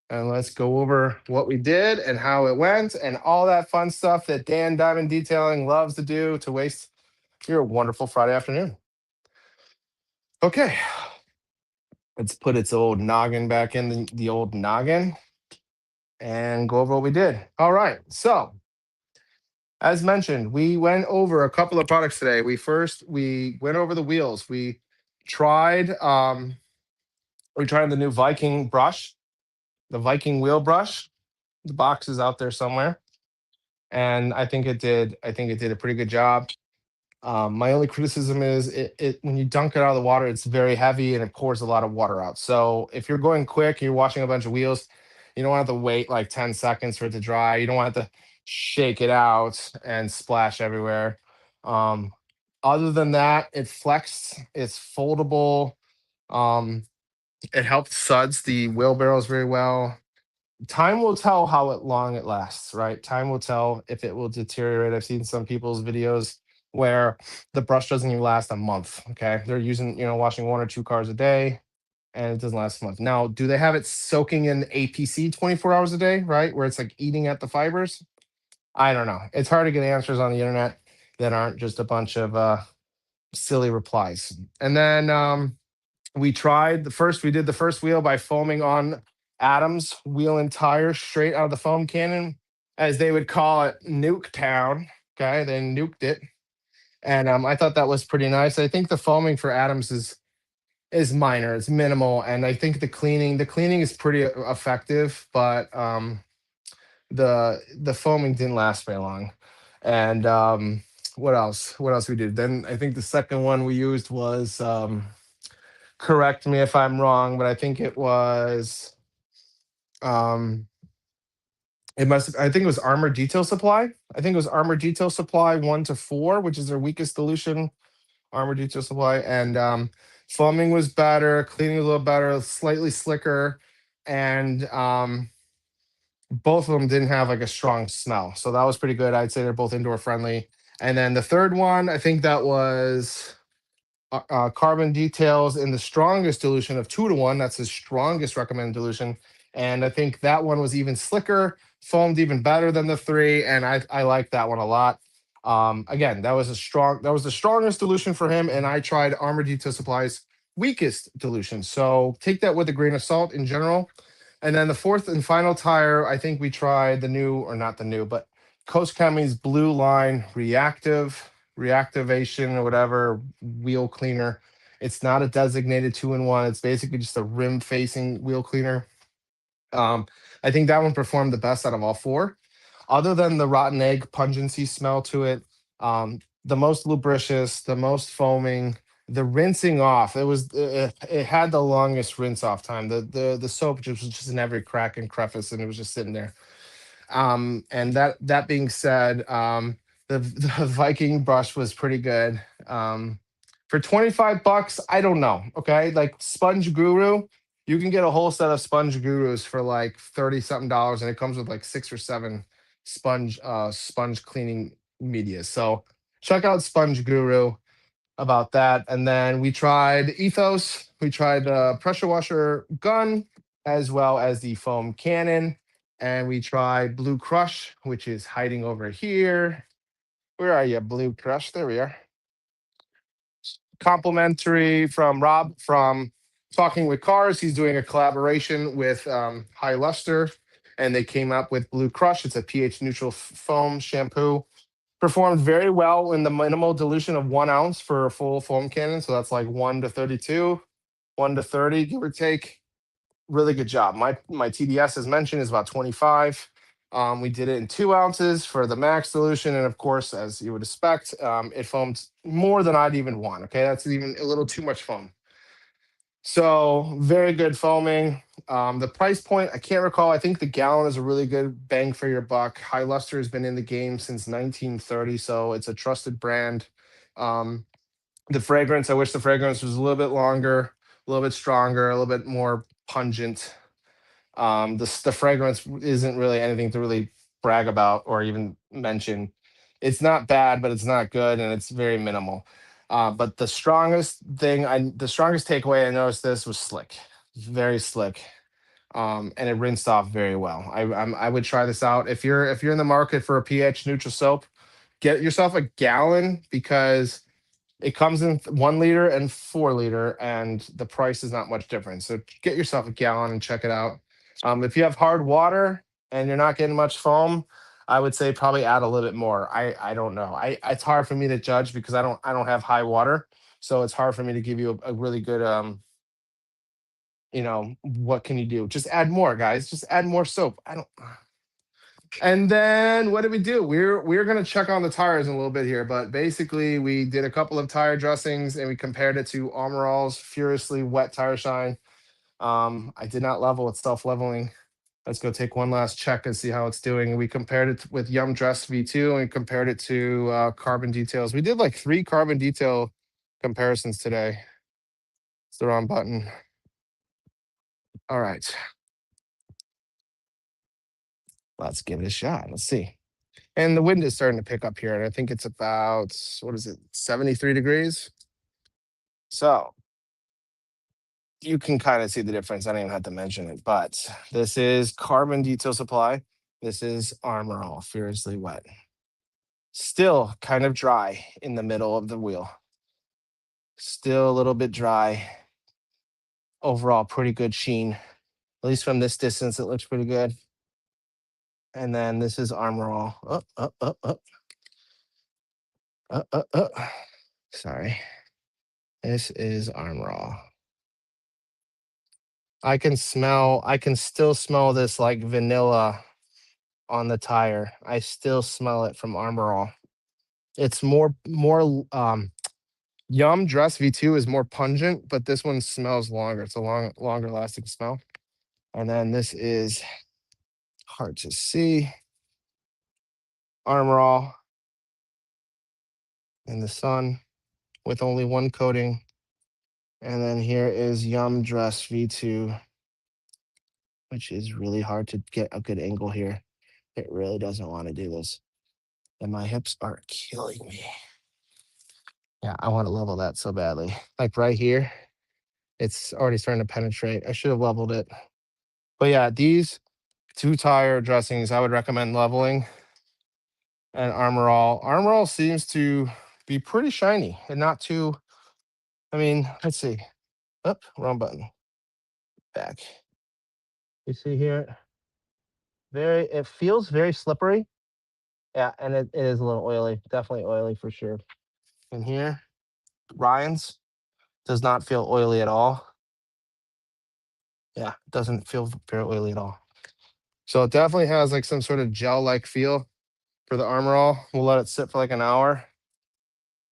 And let's go over what we did and how it went and all that fun stuff that Dan Diamond Detailing loves to do to waste your wonderful Friday afternoon. Okay. Let's put its old noggin back in the old noggin and go over what we did. All right. So, as mentioned, we went over a couple of products today. We went over the wheels. We tried the new Viking brush, the Viking wheel brush. The box is out there somewhere. And I think it did a pretty good job. My only criticism is it when you dunk it out of the water, it's very heavy and it pours a lot of water out. So if you're going quick, you're washing a bunch of wheels, you don't want to wait like 10 seconds for it to dry. You don't want to shake it out and splash everywhere. Other than that, it flexed, it's foldable. It helped suds the wheelbarrows very well. Time will tell how long it lasts, right? Time will tell if it will deteriorate. I've seen some people's videos where the brush doesn't even last a month. Okay. They're using, washing 1 or 2 cars a day and it doesn't last a month. Now, do they have it soaking in APC 24 hours a day, right? Where it's like eating at the fibers? I don't know. It's hard to get answers on the internet that aren't just a bunch of silly replies. And then we did the first wheel by foaming on Adam's wheel and tire straight out of the foam cannon, as they would call it, Nuke Town. Okay, they nuked it. And I thought that was pretty nice. I think the foaming for Adams is minor, it's minimal. And I think the cleaning is pretty effective, but the foaming didn't last very long. And what else we did? Then I think the second one we used was correct me if I'm wrong, but I think it was I think it was Armor Detail Supply. I think it was Armor Detail Supply 1 to 4, which is their weakest dilution, Armor Detail Supply. And foaming was better, cleaning was a little better, slightly slicker, and both of them didn't have like a strong smell. So that was pretty good. I'd say they're both indoor friendly. And then the third one, I think that was Carbon Details in the strongest dilution of 2 to 1. That's the strongest recommended dilution. And I think that one was even slicker, foamed even better than the 3. And I like that one a lot. Again, that was the strongest dilution for him. And I tried Armor Detail Supply's weakest dilution. So take that with a grain of salt in general. And then the fourth and final tire, I think we tried the new, or not the new, but Coast Chemi's Blue Line reactivation or whatever wheel cleaner. It's not a designated 2-in-1. It's basically just a rim facing wheel cleaner. I think that one performed the best out of all four. Other than the rotten egg pungency smell to it, the most lubricious, the most foaming, the rinsing off. It had the longest rinse off time. The soap just was just in every crack and crevice, and it was just sitting there. And that being said, the Viking brush was pretty good. For $25, I don't know. Okay, like Sponge Guru, you can get a whole set of Sponge Gurus for like 30 something dollars, and it comes with like 6 or 7 sponge cleaning media. So check out Sponge Guru about that. And then we tried Ethos. We tried the pressure washer gun as well as the foam cannon. And we tried Blue Crush, which is hiding over here. Where are you, Blue Crush? There we are. Complimentary from Rob from Talking with Cars. He's doing a collaboration with High Lustre, and they came up with Blue Crush. It's a pH neutral foam shampoo. Performed very well in the minimal dilution of 1 ounce for a full foam cannon. So that's like 1 to 32, 1 to 30, give or take. Really good job. My TDS, as mentioned, is about 25. We did it in 2 ounces for the max dilution. And of course, as you would expect, it foamed more than I'd even want. Okay, that's even a little too much foam. So very good foaming. The price point, I can't recall. I think the gallon is a really good bang for your buck. High Luster has been in the game since 1930, so it's a trusted brand. The fragrance, I wish the fragrance was a little bit longer, a little bit stronger, a little bit more pungent. The fragrance isn't really anything to really brag about or even mention. It's not bad, but it's not good, and it's very minimal. But the strongest takeaway I noticed this was slick, very slick, and it rinsed off very well. I would try this out if you're in the market for a pH neutral soap. Get yourself a gallon because it comes in 1 liter and 4 liter, and the price is not much different. So get yourself a gallon and check it out. If you have hard water and you're not getting much foam, I would say probably add a little bit more. I don't know. It's hard for me to judge because I don't have high water, so it's hard for me to give you a really good what can you do? Just add more, guys. Just add more soap. I don't. And then what did we do? We're gonna check on the tires in a little bit here, but basically we did a couple of tire dressings and we compared it to ARMORALL's Furiously Wet Tire Shine. I did not level; it's self-leveling. Let's go take one last check and see how it's doing. We compared it with Yum Dress V2 and we compared it to Carbon Details. We did like 3 Carbon Detail comparisons today. It's the wrong button. All right. Let's give it a shot. Let's see. And the wind is starting to pick up here. And I think it's about, 73 degrees. So you can kind of see the difference. I don't even have to mention it, but this is Carbon Detail Supply. This is ARMORALL Furiously Wet. Still kind of dry in the middle of the wheel. Still a little bit dry. Overall, pretty good sheen. At least from this distance, it looks pretty good. And then this is ARMORALL. Sorry. This is ARMORALL. I can still smell this like vanilla on the tire. I still smell it from ARMORALL. It's more Yum Dress V2 is more pungent, but this one smells longer. It's a longer lasting smell. And then this is hard to see. ARMORALL in the sun with only 1 coating. And then here is Yum Dress V2, which is really hard to get a good angle here. It really doesn't want to do this. And my hips are killing me. Yeah, I want to level that so badly. Like right here, it's already starting to penetrate. I should have leveled it. But yeah, these 2 tire dressings, I would recommend leveling. And ARMORALL seems to be pretty shiny and not too, let's see. Wrong button. Back. You see here, it feels very slippery. Yeah, and it is a little oily, definitely oily for sure. And here, Ryan's does not feel oily at all. Yeah, it doesn't feel very oily at all. So it definitely has like some sort of gel-like feel for the Armorall. We'll let it sit for like an hour,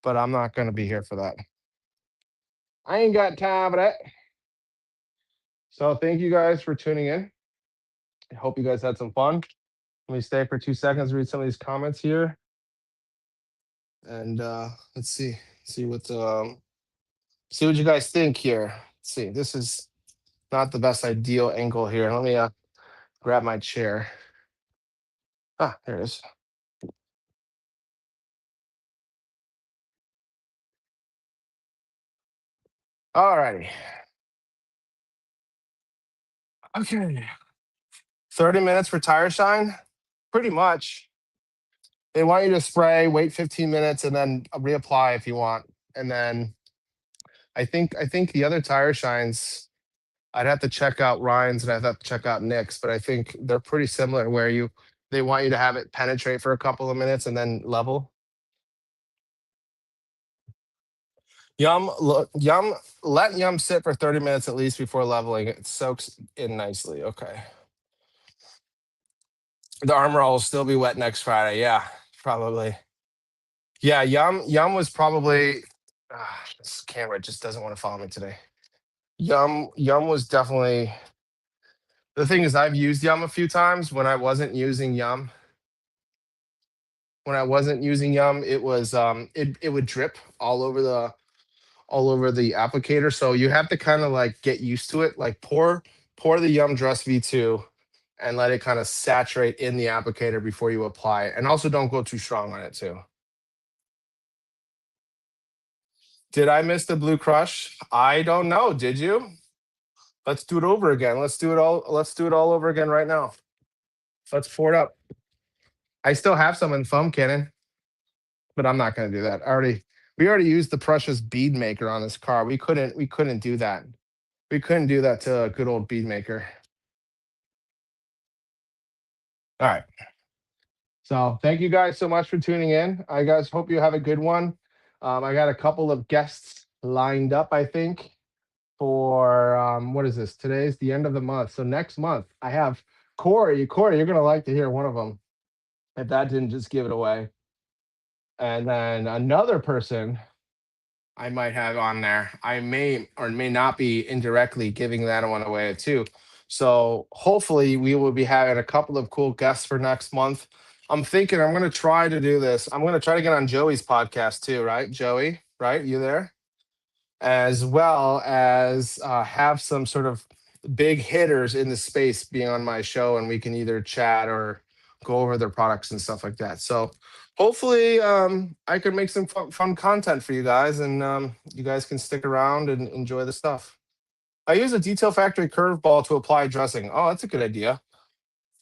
but I'm not going to be here for that. I ain't got time for that. So thank you guys for tuning in. I hope you guys had some fun. Let me stay for 2 seconds, read some of these comments here. And let's see what you guys think here. Let's see, this is not the best ideal angle here. Let me grab my chair. Ah, there it is. All righty. Okay. 30 minutes for tire shine? Pretty much. They want you to spray, wait 15 minutes, and then reapply if you want. And then I think the other tire shines, I'd have to check out Ryan's and I'd have to check out Nick's, but I think they're pretty similar where they want you to have it penetrate for a couple of minutes and then level. Let Yum sit for 30 minutes at least before leveling. It soaks in nicely. Okay. The Armorall will still be wet next Friday. Yeah, probably. Yeah, Yum was probably this camera just doesn't want to follow me today. Yum was definitely the thing is I've used Yum a few times when I wasn't using Yum. When I wasn't using Yum, it was it would drip all over the applicator. So you have to kind of like get used to it. Like pour the Yum Dress V2 and let it kind of saturate in the applicator before you apply it. And also don't go too strong on it too. Did I miss the Blue Crush? I don't know. Did you? Let's do it over again. Let's do it all over again right now. Let's pour it up. I still have some in foam cannon, but I'm not going to do that. We already used the Precious bead maker on this car. We couldn't do that. We couldn't do that to a good old bead maker. All right. So thank you guys so much for tuning in. I guys hope you have a good one. I got a couple of guests lined up, I think, for what is this? Today's the end of the month. So next month I have Corey. Corey, you're gonna like to hear one of them. If that didn't just give it away. And then another person I might have on there. I may or may not be indirectly giving that one away too. So hopefully we will be having a couple of cool guests for next month. I'm thinking I'm going to try to do this. I'm going to try to get on Joey's podcast too, right? Joey, right? You there? As well as have some sort of big hitters in the space being on my show, and we can either chat or go over their products and stuff like that. So hopefully I can make some fun content for you guys, and you guys can stick around and enjoy the stuff. I use a Detail Factory curveball to apply dressing. Oh, that's a good idea.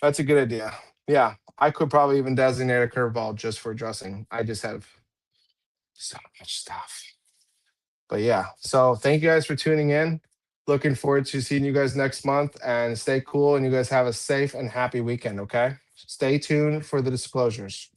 That's a good idea. Yeah, I could probably even designate a curveball just for dressing. I just have so much stuff. But yeah, so thank you guys for tuning in. Looking forward to seeing you guys next month, and stay cool, and you guys have a safe and happy weekend, okay? Stay tuned for the disclosures.